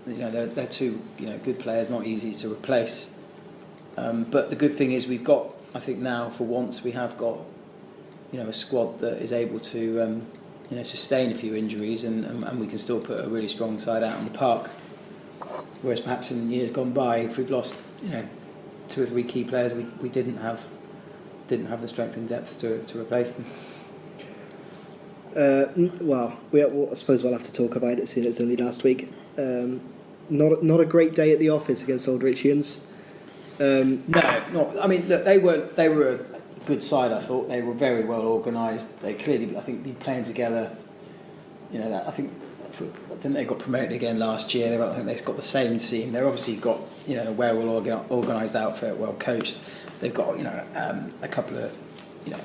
They're two good players, not easy to replace. But the good thing is we've got, I think now for once we have got, a squad that is able to sustain a few injuries, and we can still put a really strong side out on the park. Whereas perhaps in years gone by, if we've lost 2 or 3 key players, we didn't have the strength and depth to replace them.
I suppose we'll have to talk about it, seeing it's only last week. Not a great day at the office against Old Richians.
No. I mean, look, they were a good side. I thought they were very well organised. They clearly, I think, been playing together. I think they got promoted again last year. I think they've got the same team. They've obviously got a well organised outfit, well coached. They've got a couple of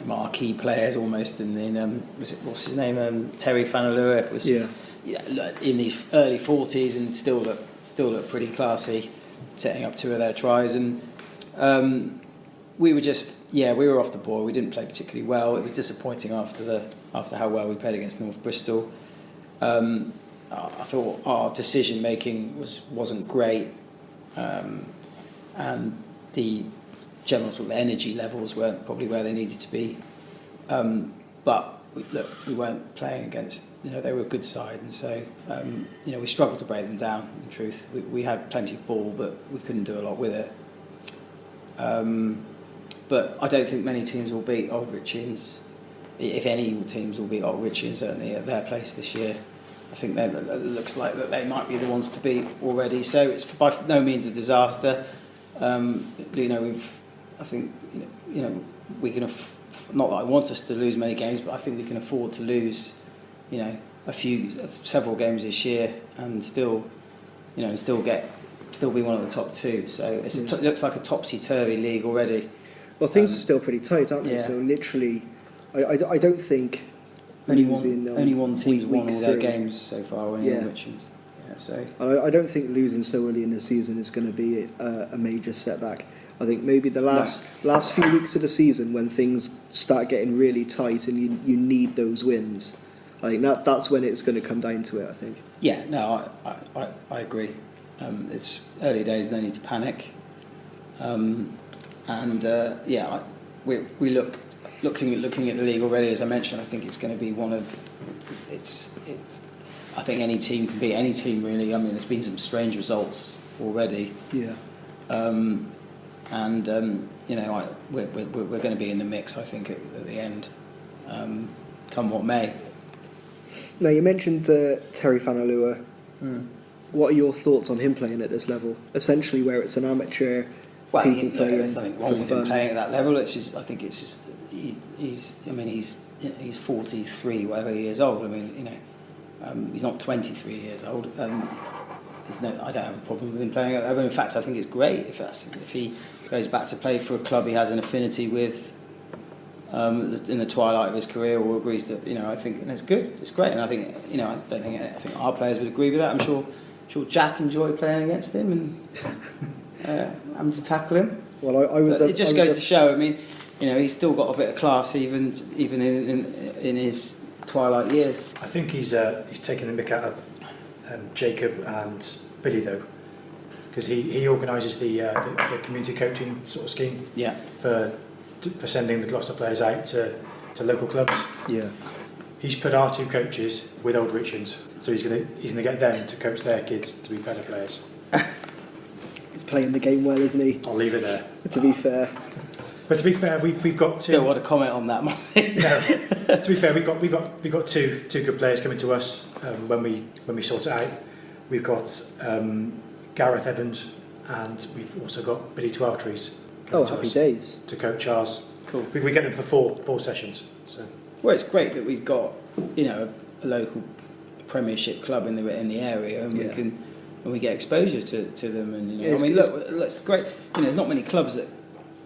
marquee players almost. And then what's his name? Terry Fanalua was in his early 40s and still look pretty classy, setting up 2 of their tries. And we were off the ball. We didn't play particularly well. It was disappointing after how well we played against North Bristol. I thought our decision making wasn't great, and the general sort of energy levels weren't probably where they needed to be. But we weren't playing against. They were a good side, and so we struggled to break them down. In truth, we had plenty of ball, but we couldn't do a lot with it. But I don't think many teams will beat Old Richians. If any teams will beat Old Richians, certainly at their place this year. I think it looks like that they might be the ones to beat already. So it's by no means a disaster. We can. Not that I want us to lose many games, but I think we can afford to lose, several games this year, and still be one of the top 2. So it looks like a topsy-turvy league already.
Well, things are still pretty tight, aren't they? Yeah. So literally, I don't think
only one team's won all their games so far. Richmond's. So
I don't think losing so early in the season is going to be a major setback. I think maybe the last few weeks of the season, when things start getting really tight and you need those wins, I think that's when it's going to come down to it, I think.
Yeah, no, I agree. It's early days, no need to panic. We look, looking at the league already, as I mentioned, I think it's going to be one of it's. I think any team can beat any team really. I mean, there's been some strange results already.
Yeah.
You know, we're going to be in the mix. I think at the end, come what may.
Now you mentioned Terry Fanalua. What are your thoughts on him playing at this level? Essentially, where it's an amateur.
Well,
people playing
there's nothing wrong with him playing at that level. It's just, I think it's just he's 43, whatever years old. I mean, you know, he's not 23 years old. I don't have a problem with him playing at that level. In fact, I think it's great if he goes back to play for a club he has an affinity with in the twilight of his career, or agrees that, you know, I think, and it's good, it's great, and I think, you know, I think our players would agree with that. I'm sure Jack enjoyed playing against him and having to tackle him.
Well,
it just goes to show. I mean, you know, he's still got a bit of class even in his twilight year.
I think he's taken the mick out of Jacob and Billy though, because he organises the community coaching sort of scheme.
Yeah.
For sending the Gloucester players out to local clubs.
Yeah.
He's put our two coaches with Old Richards, so he's gonna get them to coach their kids to be better players.
He's playing the game well, isn't he?
I'll leave it there.
To be fair.
But to be fair, we've got two.
Don't want to comment on that, Martin.
No. To be fair, we've got two good players coming to us when we sort it out. We've got Gareth Evans, and we've also got Billy Twelvetrees.
Happy days.
To coach ours.
Cool.
We get them for four sessions. So.
Well, it's great that we've got, you know, a local Premiership club in the area, and we get exposure to them. And, you know, I mean, look, it's great. You know, there's not many clubs that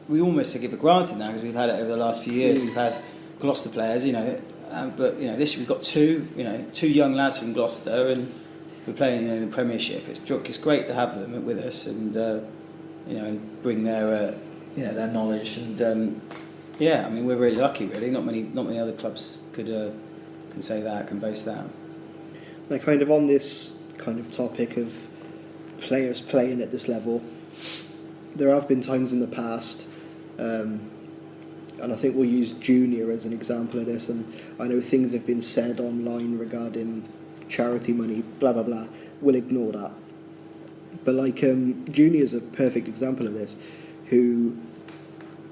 we almost take it for granted now, because we've had it over the last few years. We've had Gloucester players, you know, but you know, this year we've got two young lads from Gloucester, and we're playing, you know, in the Premiership. It's great to have them with us, and you know, and bring their their knowledge, and I mean, we're really lucky, really. Not many other clubs can say that, can boast that.
Now, kind of on this kind of topic of players playing at this level, there have been times in the past, and I think we'll use Junior as an example of this, and I know things have been said online regarding charity money, blah blah blah. We'll ignore that. But like Junior's a perfect example of this, who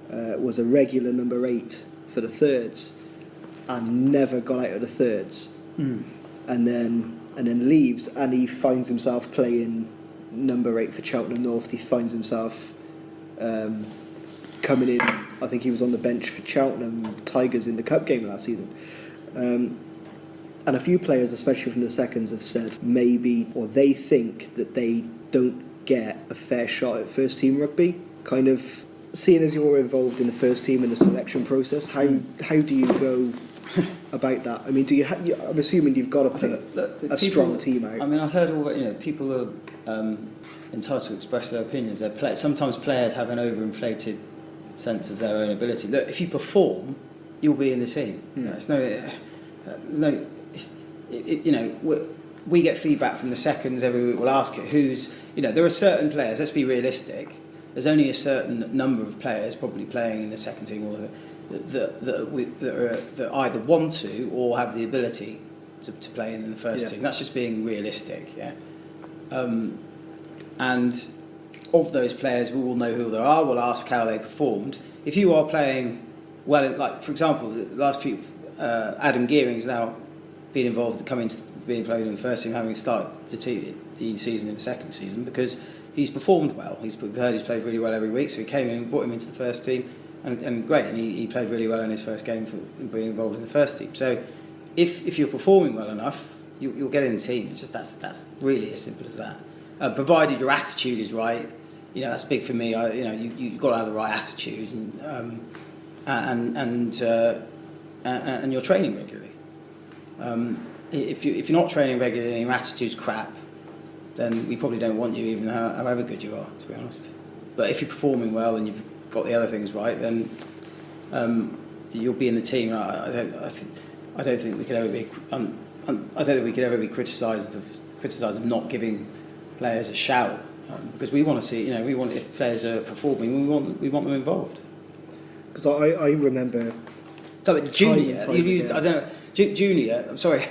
was a regular number 8 for the thirds and never got out of the thirds, and then leaves, and he finds himself playing number 8 for Cheltenham North. He finds himself coming in. I think he was on the bench for Cheltenham Tigers in the cup game last season. And a few players, especially from the seconds, have said maybe, or they think that they don't get a fair shot at first team rugby. Kind of, seeing as you're involved in the first team in the selection process, how do you go about that? I mean, I'm assuming you've got to put a strong team out.
I mean, I've heard all, you know, people are entitled to express their opinions. Sometimes players have an overinflated sense of their own ability. Look, if you perform, you'll be in the team. There's no. You know, we get feedback from the seconds every week. We'll ask it who's, you know, there are certain players. Let's be realistic. There's only a certain number of players probably playing in the second team, or that either want to or have the ability to play in the first team. That's just being realistic, yeah. And of those players, we will know who they are. We'll ask how they performed. If you are playing well, like for example, the last few, Adam Gearing's now been involved, being played in the first team, having started the season in the second season, because he's performed well. We've heard he's played really well every week, so we came in, brought him into the first team, and great, and he played really well in his first game for being involved in the first team. So if you're performing well enough, you'll get in the team. It's just that's really as simple as that. Provided your attitude is right, you know, that's big for me. You've got to have the right attitude, and you're training regularly. If you're not training regularly and your attitude's crap, then we probably don't want you, even however good you are, to be honest. But if you're performing well and you've got the other things right, then you'll be in the team. I don't think we could ever be. I don't think we could ever be criticised of not giving players a shout, because we want to see. You know, we want, if players are performing, we want them involved.
Because I remember
Junior,
Tiny,
you used,
yeah.
I don't know, Junior, I'm sorry,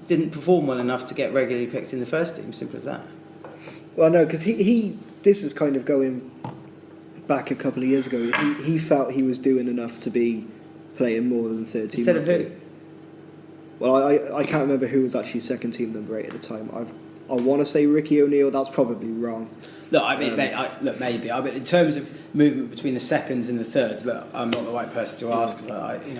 didn't perform well enough to get regularly picked in the first team, simple as that.
Well, no, because this is kind of going back a couple of years ago. He felt he was doing enough to be playing more than 13.
Instead of who?
Well, I can't remember who was actually second team number 8 at the time. I want to say Ricky O'Neill. That's probably wrong.
Look, I mean, maybe. I mean, in terms of movement between the seconds and the thirds, look, I'm not the right person to ask because I don't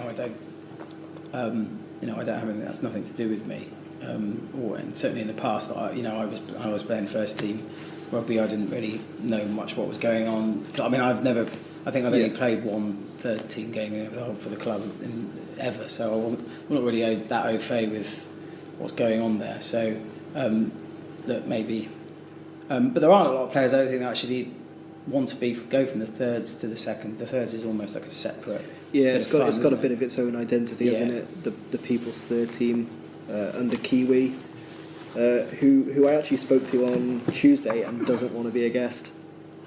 have anything. That's nothing to do with me. And certainly in the past, I was playing first team rugby. I didn't really know much what was going on. I mean, I think I've only played one third team game for the club ever, so I'm not really that au fait with what's going on there. So, look, maybe. But there aren't a lot of players, I don't think, that actually want to go from the thirds to the second. The thirds is almost like a separate.
Yeah, it's got a bit of its own identity, hasn't it? The people's third team under Kiwi, who I actually spoke to on Tuesday and doesn't want to be a guest.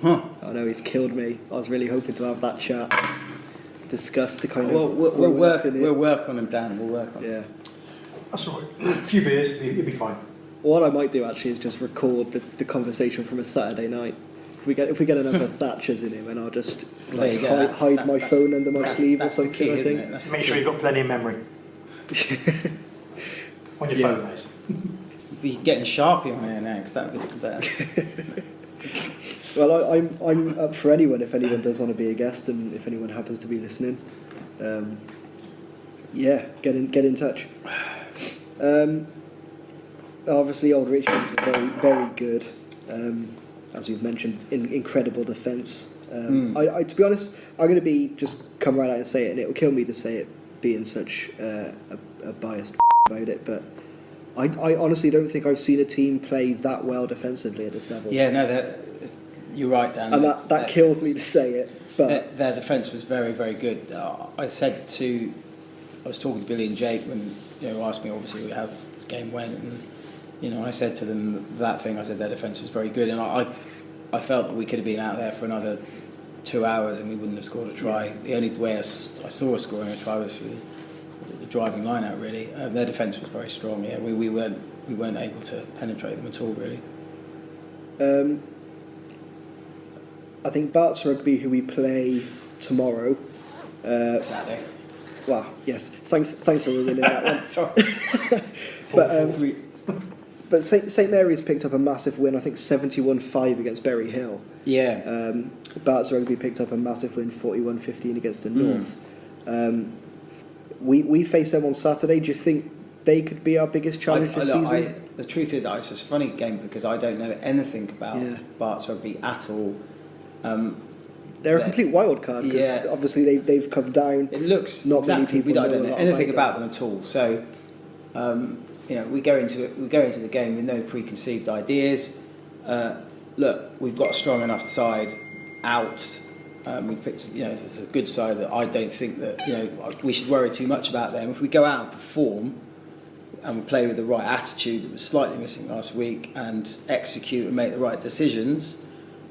Huh.
I know he's killed me. I was really hoping to have that chat, discuss the kind of.
Well, we'll work on him, Dan. We'll work on him.
Yeah.
That's all right. A few beers, you'll be fine.
What I might do actually is just record the conversation from a Saturday night. If we get enough of Thatchers in him, and I'll just hide my phone under my sleeve or something.
Key,
I think.
isn't it?
Make sure you've got plenty of memory on your phone, mate.
Be getting Sharpie on here next. That would be better.
Well, I'm up for anyone if anyone does want to be a guest, and if anyone happens to be listening, get in touch. Obviously, Old Richmond's very, very good. As we've mentioned, incredible defence. To be honest, I'm going to just come right out and say it, and it will kill me to say it, being such a biased about it. But I honestly don't think I've seen a team play that well defensively at this level.
Yeah, no, you're right, Dan.
And that kills me to say it. But
their defence was very, very good. I was talking to Billy and Jake when asked me, obviously, how this game went, and I said to them that thing. I said their defence was very good, and I felt that we could have been out there for another 2 hours and we wouldn't have scored a try. Yeah. The only way I saw us scoring a try was through the driving line out. Really, their defence was very strong. Yeah, we weren't able to penetrate them at all. Really.
I think Bart's Rugby, who we play tomorrow.
Saturday.
Well, yes. Thanks for ruining that one.
Sorry.
But St Mary's picked up a massive win. I think 71-5 against Berry Hill.
Yeah.
Bart's Rugby picked up a massive win, 41-15 against the North. We face them on Saturday. Do you think they could be our biggest challenge this season?
The truth is, it's a funny game because I don't know anything about Bart's Rugby at all.
They're a complete wild card because obviously they've come down.
It looks
not many people.
I don't know anything about them at all. So, we go into the game with no preconceived ideas. Look, we've got a strong enough side out. We've picked, it's a good side that I don't think that we should worry too much about them. If we go out and perform, and we play with the right attitude that was slightly missing last week, and execute and make the right decisions,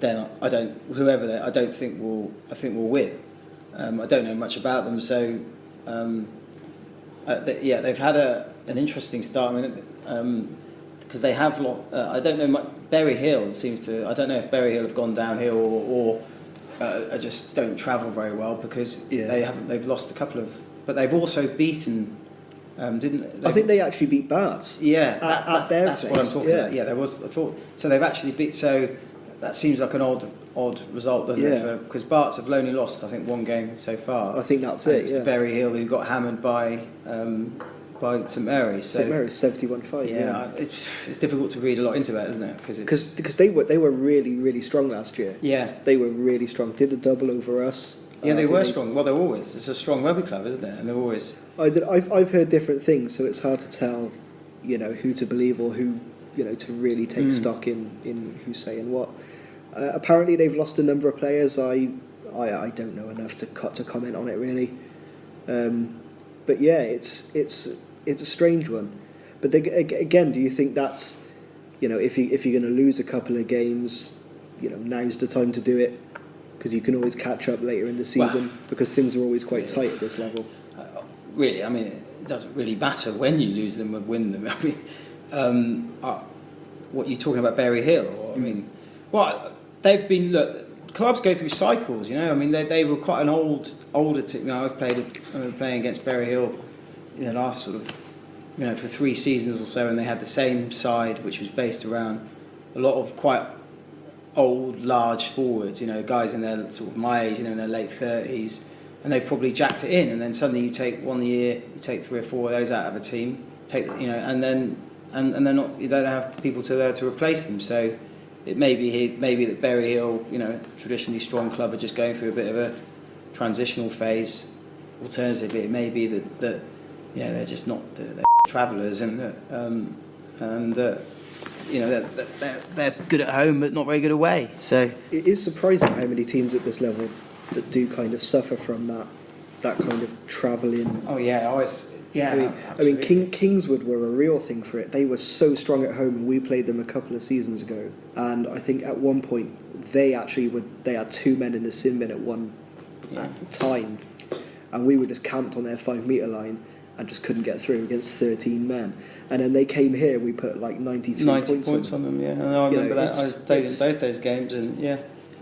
then I think we'll win. I don't know much about them, so they've had an interesting start. I mean, because they have I don't know much. Berry Hill seems to. I don't know if Berry Hill have gone downhill or just don't travel very well because they haven't. They've lost a couple of, but they've also beaten. Didn't they?
I think they actually beat Barts.
Yeah,
that's
what I'm talking about. Yeah, there was. I thought so. They've actually beat. So that seems like an odd result, doesn't it? Because Barts have only lost, I think, one game so far.
I think that's
and
it.
It's to Berry Hill, who got hammered by St Mary's. So,
St Mary's 71-5.
Yeah, it's difficult to read a lot into that, isn't it?
Because they were really, really strong last year.
Yeah,
they were really strong. Did the double over us.
Yeah, they were strong. Well, they're always. It's a strong rugby club, isn't it? And they're always.
I've heard different things, so it's hard to tell, who to believe or who, to really take stock in who's saying what. Apparently, they've lost a number of players. I don't know enough to comment on it really. But yeah, it's a strange one. But again, do you think that's, if you're going to lose a couple of games, now's the time to do it? because you can always catch up later in the season because things are always quite tight at this level.
Really, I mean, it doesn't really matter when you lose them or win them. I mean, what you're talking about, Berry Hill, or I mean, well, they've been clubs go through cycles, you know. I mean, they were quite an older team. You know, I was playing against Berry Hill, you know, last sort of, you know, for 3 seasons or so, and they had the same side, which was based around a lot of quite old, large forwards. You know, guys in their sort of my age, you know, in their late 30s, and they probably jacked it in. And then suddenly you take 1 year, you take 3 or 4 of those out of a team, and then they're not, you don't have people there to replace them. So it may be that Berry Hill, you know, traditionally strong club, are just going through a bit of a transitional phase. Alternatively, it may be that you know, they're just not they're travellers, and you know, they're good at home but not very good away. So
it is surprising how many teams at this level that do kind of suffer from that kind of travelling.
Oh yeah,
I mean, Kingswood were a real thing for it. They were so strong at home, and we played them a couple of seasons ago. And I think at one point they had 2 men in the sin bin at one time, and we were just camped on their 5 metre line and just couldn't get through against 13 men. And then they came here, we put like 90 points
on them. Yeah, and I remember that. I played in both those games, and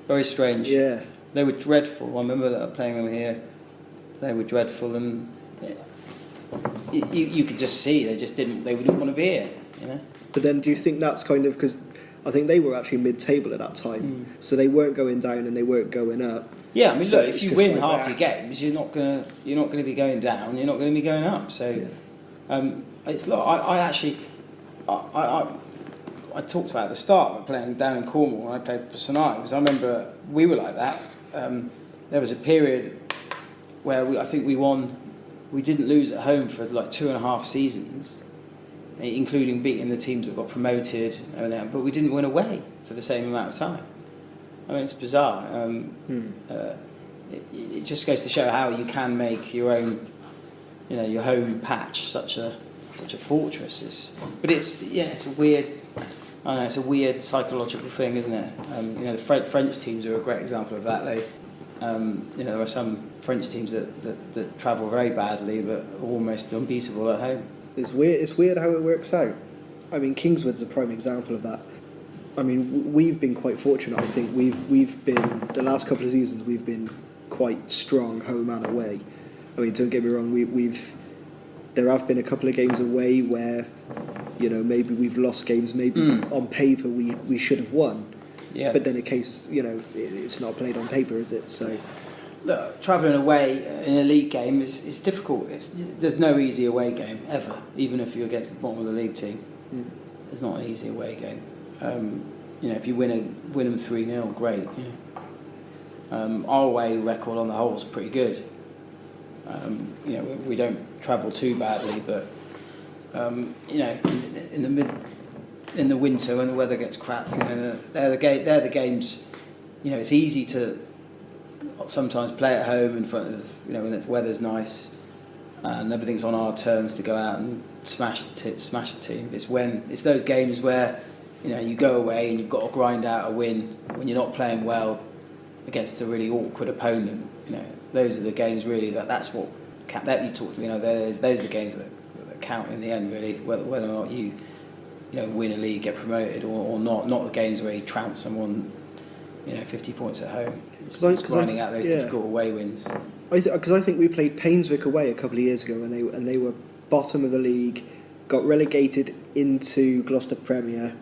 very strange.
Yeah,
they were dreadful. I remember that playing them here. They were dreadful, and you could just see they wouldn't want to be here, you know.
But then, do you think that's kind of because I think they were actually mid-table at that time, so they weren't going down and they weren't going up.
Yeah, I mean, so look, if you win half your games, you're not going to be going down. You're not going to be going up. So, it's like I talked about at the start when playing down in Cornwall when I played for St Ives. I remember we were like that. There was a period where I think we won. We didn't lose at home for like 2.5 seasons, including beating the teams that got promoted, but we didn't win away for the same amount of time. I mean, it's bizarre. It just goes to show how you can make your own, you know, your home patch such a fortress. But it's a weird. I don't know, it's a weird psychological thing, isn't it? You know, the French teams are a great example of that. They, you know, there are some French teams that travel very badly but are almost unbeatable at home.
It's weird how it works out. I mean, Kingswood's a prime example of that. I mean, we've been quite fortunate. I think we've been the last couple of seasons we've been quite strong home and away. I mean, don't get me wrong. There have been a couple of games away where, you know, maybe we've lost games. Maybe on paper we should have won.
Yeah.
But then in case, you know, it's not played on paper, is it? So.
Look, travelling away in a league game is difficult. There's no easy away game ever, even if you're against the bottom of the league team. It's not an easy away game. You know, if you win them 3-0, great. You know. Our away record on the whole is pretty good. You know, we don't travel too badly, but you know, in the winter when the weather gets crap, you know, they're the games. You know, it's easy to sometimes play at home in front of, you know, when the weather's nice and everything's on our terms to go out and smash the team. It's those games where, you know, you go away and you've got to grind out a win when you're not playing well against a really awkward opponent. You know, those are the games really that's what that you talked. You know, those are the games that count in the end really, whether or not you know, win a league, get promoted or not the games where you trounce someone, you know, 50 points at home. It's grinding out those difficult away wins.
Because I think we played Painswick away a couple of years ago, and they were bottom of the league, got relegated into Gloucester Premier,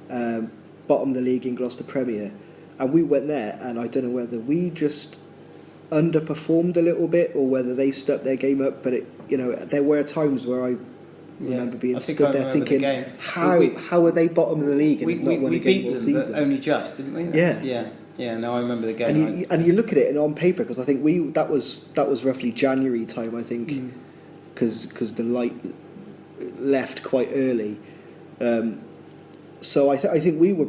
bottom of the league in Gloucester Premier, and we went there, and I don't know whether we just underperformed a little bit or whether they stepped their game up, but you know, there were times where I remember being stood there thinking, how are they bottom of the league and not won a game all season?
We beat them, but only just, didn't we? Yeah. No, I remember the game.
And you look at it and on paper, because I think that was roughly January time, I think, because the light left quite early. So I think we were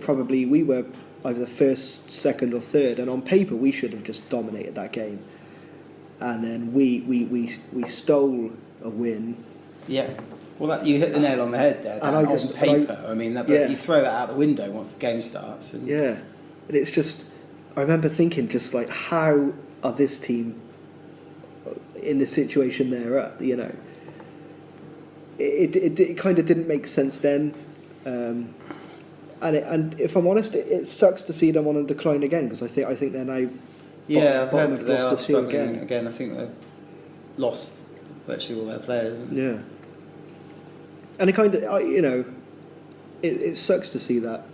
either the first, second, or third, and on paper we should have just dominated that game. And then we stole a win.
Yeah. Well, you hit the nail on the head there. On paper, you throw that out the window once the game starts. And
and it's just, I remember thinking just like, how are this team in the situation they're at? You know, it kind of didn't make sense then. And if I'm honest, it sucks to see them on a decline again, because I think they're now
Yeah, I've
bottom
heard
of
that they are
Gloucester 2
struggling
again.
again. I think they've lost virtually all their players. Haven't they?
Yeah. And it kind of, you know, it sucks to see that.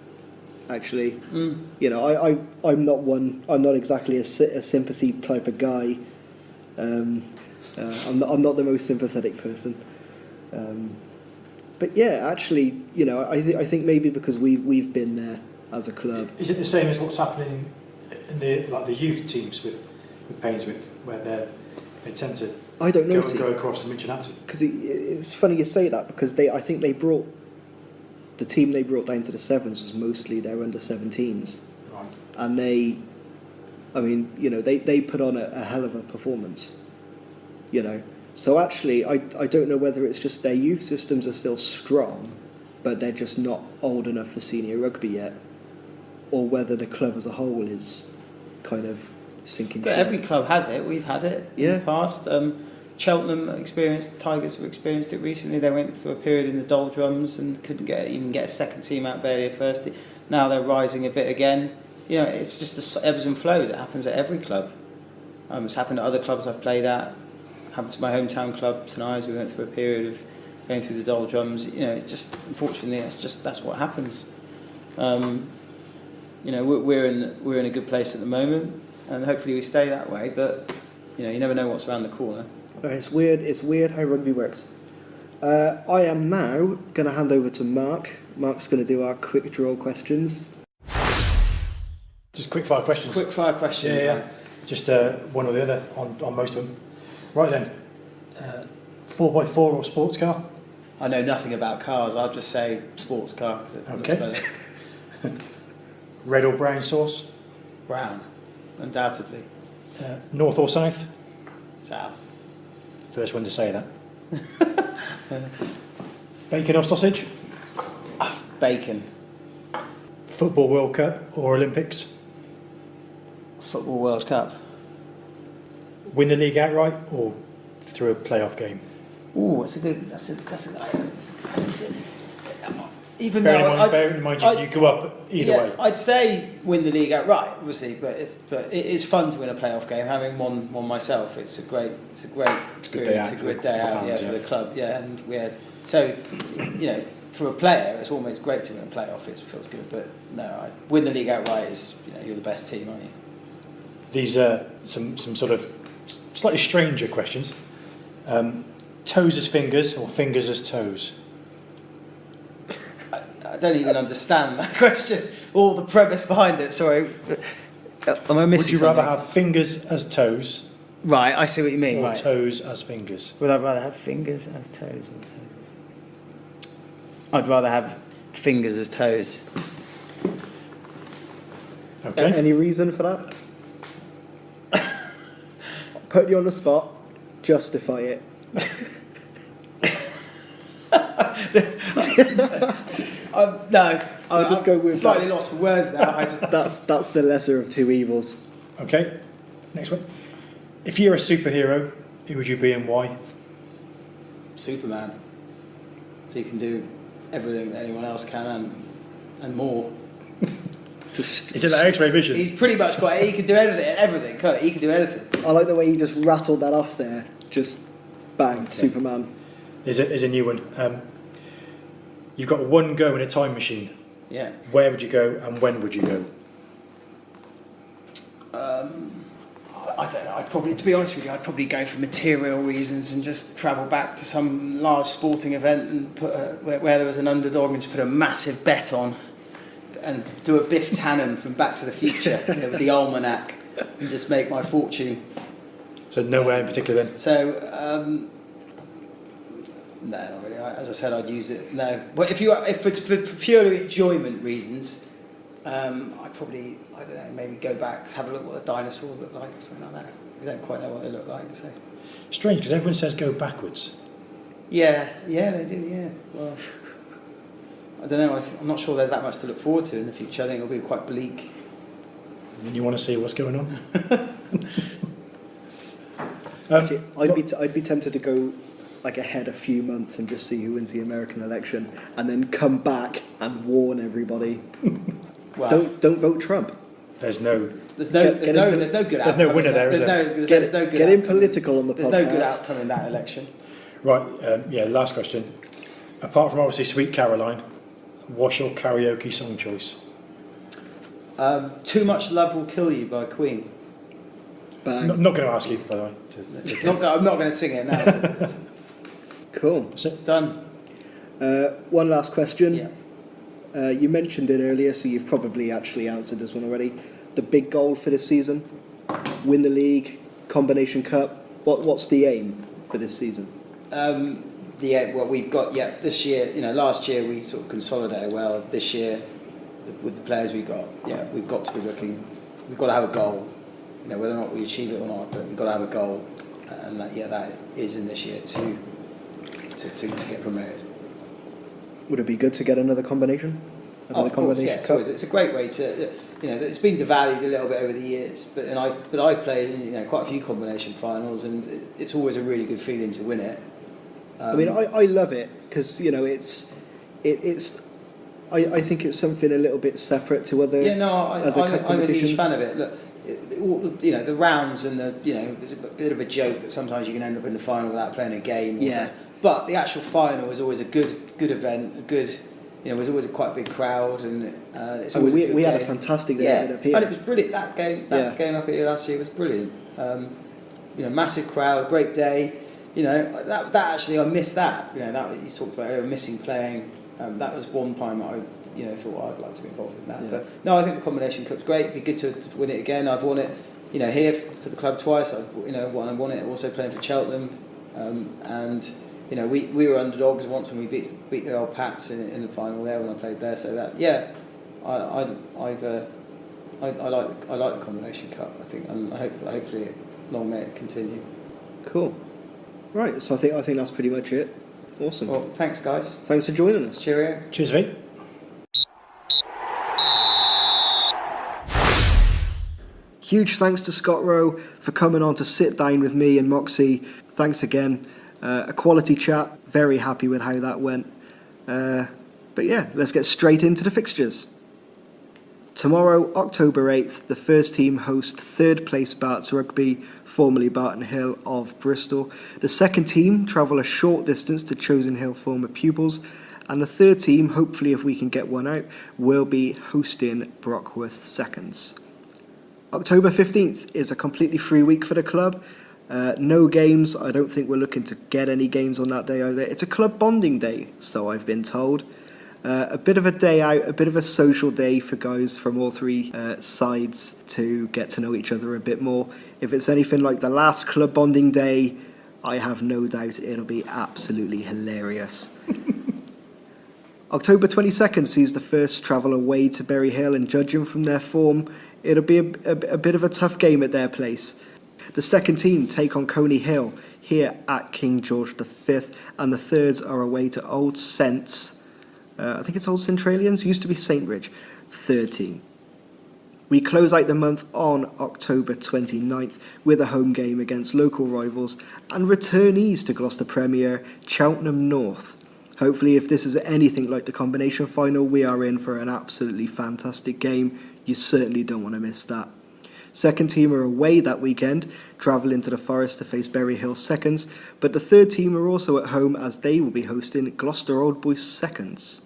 Actually, you know, I'm not exactly a sympathy type of guy. I'm not the most sympathetic person. But yeah, actually, you know, I think maybe because we've been there as a club.
Is it the same as what's happening in the youth teams with Painswick, where they tend to
I don't know.
go across to Minchinatu?
Because it's funny you say that, because I think the team they brought down to the sevens was mostly their under 17s,
Right.
and they put on a hell of a performance, you know. So actually, I don't know whether it's just their youth systems are still strong, but they're just not old enough for senior rugby yet, or whether the club as a whole is kind of sinking.
But
ship.
every club has it. We've had it in the past. Cheltenham Tigers have experienced it recently. They went through a period in the doldrums and couldn't even get a second team out, barely a first team. Now they're rising a bit again. You know, it's just the ebbs and flows. It happens at every club. It's happened at other clubs I've played at. Happened to my hometown club, St Ives. We went through a period of going through the doldrums. You know, it just, unfortunately, that's what happens. You know, we're in a good place at the moment, and hopefully we stay that way. But you know, you never know what's around the corner.
It's weird how rugby works. I am now going to hand over to Mark. Mark's going to do our quick draw questions.
Just quick fire questions.
Quick fire questions.
Yeah.
Right?
Just one or the other on most of them. Right then, 4x4 or sports car?
I know nothing about cars. I'll just say sports car because it looks
Okay.
better.
Red or brown sauce?
Brown, undoubtedly.
North or south?
South.
First one to say that. Bacon or sausage?
Bacon.
Football World Cup or Olympics?
Football World Cup.
Win the league outright or through a playoff game?
Ooh, that's a good. Even
Bearing
though
in mind you go up either way.
I'd say win the league outright, obviously, but it is fun to win a playoff game. Having won one myself, it's a great experience, a good day out, for the club, and we had you know, for a player, it's almost great to win a playoff. It feels good, but no, win the league outright is, you know, you're the best team, aren't you?
These are some sort of slightly stranger questions. Toes as fingers or fingers as toes?
I don't even understand that question or the premise behind it. Sorry, am I missing
Would you rather
something?
have fingers as toes
Right, I see what you mean.
or
Right.
toes as fingers?
Would I rather have fingers as toes or toes as... I'd rather have fingers as toes.
Okay.
Any reason for that? Put you on the spot. Justify it.
No,
I'll just go with
slightly
that.
lost for words now.
That's the lesser of two evils.
Okay. Next one. If you're a superhero, who would you be and why?
Superman. So you can do everything that anyone else can and more.
Is it that X-ray vision?
He's pretty much got. He can do everything, can't he? He can do anything.
I like the way you just rattled that off there. Just bang, Superman.
Is a new one. You've got one go in a time machine.
Yeah.
Where would you go and when would you go?
I don't know. I'd probably, to be honest with you, I'd probably go for material reasons and just travel back to some large sporting event and put where there was an underdog and just put a massive bet on and do a Biff Tannen from Back to the Future, you know, with the almanac, and just make my fortune.
So nowhere in particular then?
So, no, not really. As I said, I'd use it. No, but if for purely enjoyment reasons, I'd probably, I don't know, maybe go back to have a look at what the dinosaurs look like or something like that. We don't quite know what they look like, so.
Strange, because everyone says go backwards.
Yeah, they do. Yeah. Well, I don't know. I'm not sure there's that much to look forward to in the future. I think it'll be quite bleak.
And you want to see what's going on?
Actually, I'd be tempted to go like ahead a few months and just see who wins the American election, and then come back and warn everybody.
Well,
Don't vote Trump.
There's no
there's no good outcome.
There's no winner there, is there?
There's no good
Get in
outcome.
political on the
There's
podcast.
no good outcome in that election.
right. Last question. Apart from obviously Sweet Caroline, what's your karaoke song choice?
Too Much Love Will Kill You by Queen.
Bang.
Not going to ask you, by the way.
I'm not going to sing it now.
Cool.
That's it.
Done.
One last question.
Yeah.
You mentioned it earlier, so you've probably actually answered this one already. The big goal for this season? Win the league, combination cup. What's the aim for this season?
Well, we've got this year. Last year we sort of consolidated well. This year, with the players we've got, we've got to be looking. We've got to have a goal. Whether or not we achieve it or not, but we've got to have a goal, and that is in this year to get promoted.
Would it be good to get another combination?
Of course, yeah. It's a great way to. It's been devalued a little bit over the years, but I've played in quite a few combination finals, and it's always a really good feeling to win it.
I love it because it's. I think it's something a little bit separate to other.
Yeah, no, I'm a huge
competitions.
fan of it. Look, the rounds and it's a bit of a joke that sometimes you can end up in the final without playing a game.
Yeah.
But the actual final is always a good event. There's always quite a big crowd, and it's always a good
we
game.
had a fantastic day
Yeah,
up here.
and it was brilliant. That game up here last year was brilliant. Massive crowd, great day. That actually I missed that. That you talked about earlier, missing playing. That was one time I thought I'd like to be involved in that.
Yeah.
But no, I think the combination cup's great. It'd be good to win it again. I've won it, here for the club twice. I won it also playing for Cheltenham, and we were underdogs once and we beat the old Pats in the final there when I played there. So that I like the combination cup. I think, and hopefully long may it continue.
Cool. Right, so I think that's pretty much it. Awesome.
Well, thanks guys.
Thanks for joining us.
Cheerio.
Cheers, mate.
Huge thanks to Scott Rowe for coming on to sit down with me and Moxie. Thanks again. A quality chat. Very happy with how that went. But yeah, let's get straight into the fixtures. Tomorrow, October 8th, the first team host third place Barts Rugby, formerly Barton Hill of Bristol. The second team travel a short distance to Chosen Hill former pupils. And the third team, hopefully if we can get one out, will be hosting Brockworth Seconds. October 15th is a completely free week for the club. No games. I don't think we're looking to get any games on that day either. It's a club bonding day, so I've been told. A bit of a day out, a bit of a social day for guys from all three sides to get to know each other a bit more. If it's anything like the last club bonding day, I have no doubt it'll be absolutely hilarious. October 22nd sees the first travel away to Berry Hill, and judging from their form, it'll be a bit of a tough game at their place. The second team take on Coney Hill here at King George V, and the thirds are away to Old Saints. I think it's Old Centralians, used to be St. Ridge, third team. We close out the month on October 29th with a home game against local rivals and returnees to Gloucester Premier, Cheltenham North. Hopefully, if this is anything like the combination final, we are in for an absolutely fantastic game. You certainly don't want to miss that. Second team are away that weekend, travel into the Forest to face Berry Hill Seconds, but the third team are also at home as they will be hosting Gloucester Old Boys Seconds.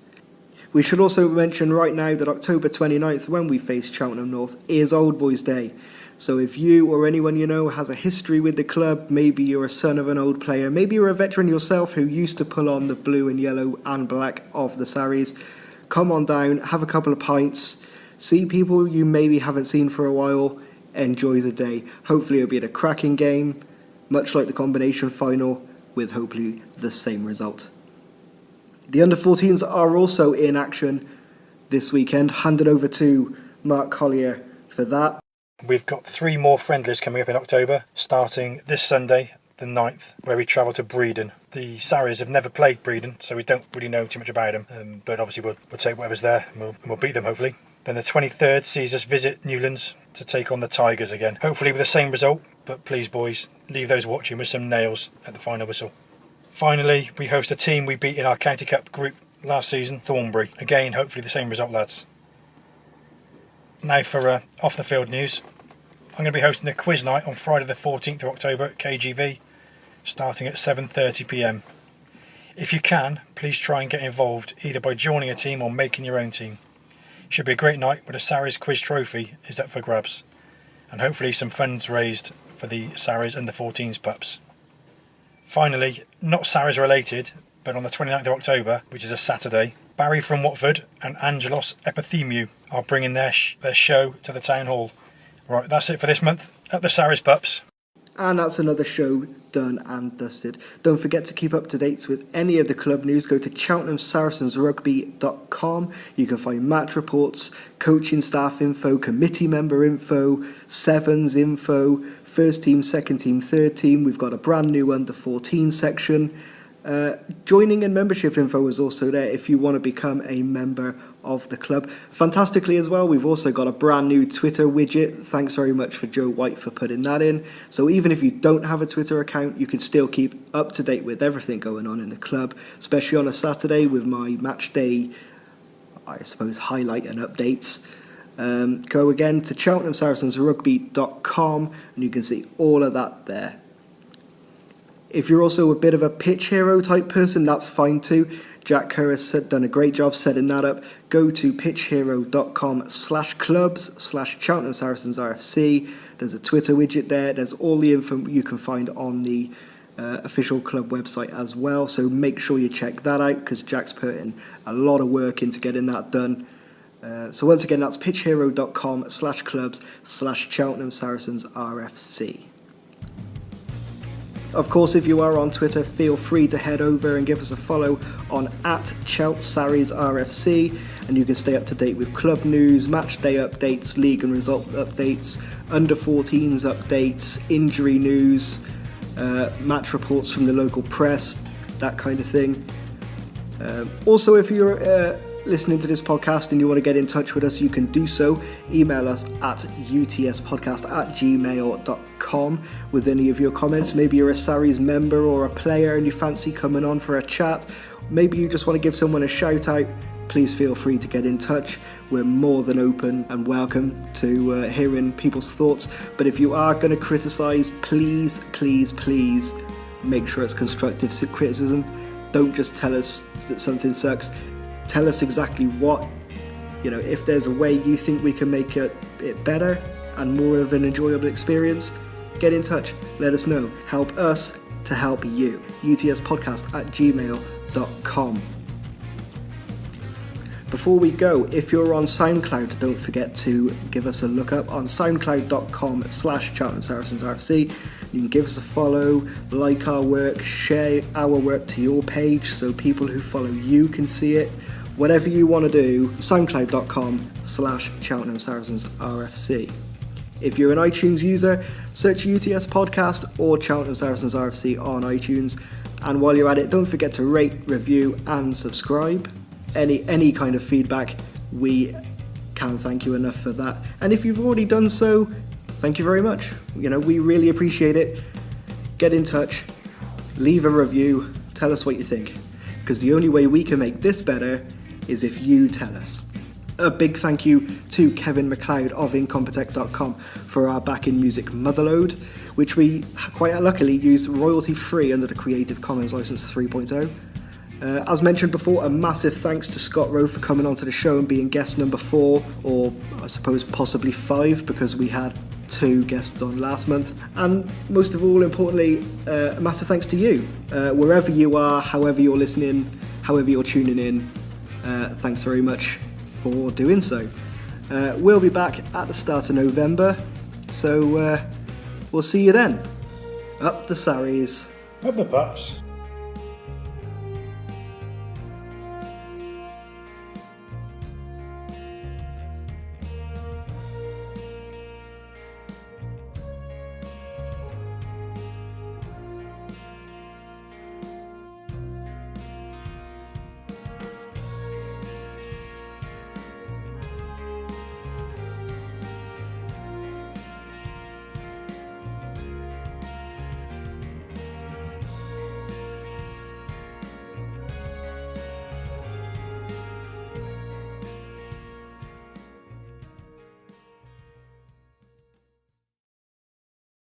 We should also mention right now that October 29th, when we face Cheltenham North, is Old Boys Day. So if you or anyone you know has a history with the club, maybe you're a son of an old player, maybe you're a veteran yourself who used to pull on the blue and yellow and black of the Sarries, come on down, have a couple of pints, see people you maybe haven't seen for a while, enjoy the day. Hopefully it'll be a cracking game, much like the combination final, with hopefully the same result. The under-14s are also in action this weekend. Handed over to Mark Collier for that.
We've got 3 more friendlies coming up in October, starting this Sunday, the 9th, where we travel to Breedon. The Sarries have never played Breedon, so we don't really know too much about them, but obviously we'll take whatever's there and we'll beat them, hopefully. Then the 23rd sees us visit Newlands to take on the Tigers again. Hopefully with the same result, but please boys, leave those watching with some nails at the final whistle. Finally, we host a team we beat in our County Cup group last season, Thornbury. Again, hopefully the same result, lads. Now for off the field news. I'm going to be hosting a quiz night on Friday the 14th of October at KGV, starting at 7:30 p.m. If you can, please try and get involved either by joining a team or making your own team. It should be a great night where the Sarries Quiz Trophy is up for grabs, and hopefully some funds raised for the Sarries under 14s pups. Finally, not Sarries related, but on the 29th of October, which is a Saturday, Barry from Watford and Angelos Epithemiou are bringing their show to the town hall. Right, that's it for this month. Up the Sarries pups.
And that's another show done and dusted. Don't forget to keep up to date with any of the club news. Go to cheltenhamsaracensrugby.com. You can find match reports, coaching staff info, committee member info, sevens info, first team, second team, third team. We've got a brand new under 14 section. Joining and membership info is also there if you want to become a member of the club. Fantastically as well, we've also got a brand new Twitter widget. Thanks very much for Joe White for putting that in. So even if you don't have a Twitter account, you can still keep up to date with everything going on in the club, especially on a Saturday with my match day, I suppose, highlight and updates. Go again to cheltenhamsaracensrugby.com and you can see all of that there. If you're also a bit of a pitch hero type person, that's fine too. Jack Kerr has done a great job setting that up. Go to pitchhero.com/clubs/Cheltenham Saracens RFC. There's a Twitter widget there. There's all the info you can find on the official club website as well. So make sure you check that out because Jack's put in a lot of work into getting that done. So once again, that's pitchhero.com/clubs/Cheltenham Saracens RFC. Of course, if you are on Twitter, feel free to head over and give us a follow on @CheltSarriesRFC, and you can stay up to date with club news, match day updates, league and result updates, under 14s updates, injury news, match reports from the local press, that kind of thing. Also, if you're listening to this podcast and you want to get in touch with us, you can do so. Email us at utspodcast@gmail.com with any of your comments. Maybe you're a Sarries member or a player and you fancy coming on for a chat. Maybe you just want to give someone a shout out. Please feel free to get in touch. We're more than open and welcome to hearing people's thoughts. But if you are going to criticise, please make sure it's constructive criticism. Don't just tell us that something sucks. Tell us exactly what, if there's a way you think we can make it better and more of an enjoyable experience, get in touch, let us know. Help us to help you. utspodcast@gmail.com. Before we go, if you're on SoundCloud, don't forget to give us a look up on soundcloud.com/Cheltenham Saracens RFC. You can give us a follow, like our work, share our work to your page so people who follow you can see it. Whatever you want to do, soundcloud.com/Cheltenham Saracens RFC. If you're an iTunes user, search UTS Podcast or Cheltenham Saracens RFC on iTunes. And while you're at it, don't forget to rate, review and subscribe. Any kind of feedback, we can't thank you enough for that. And if you've already done so, thank you very much. We really appreciate it. Get in touch, leave a review, tell us what you think. Because the only way we can make this better is if you tell us. A big thank you to Kevin McLeod of Incompetech.com for our backing music Motherload, which we quite luckily use royalty free under the Creative Commons License 3.0. As mentioned before, a massive thanks to Scott Rowe for coming onto the show and being guest number 4, or I suppose possibly 5, because we had 2 guests on last month. And most of all, importantly, a massive thanks to you. Wherever you are, however you're listening, however you're tuning in, thanks very much for doing so. We'll be back at the start of November, so we'll see you then. Up the Sarries.
Up the pups.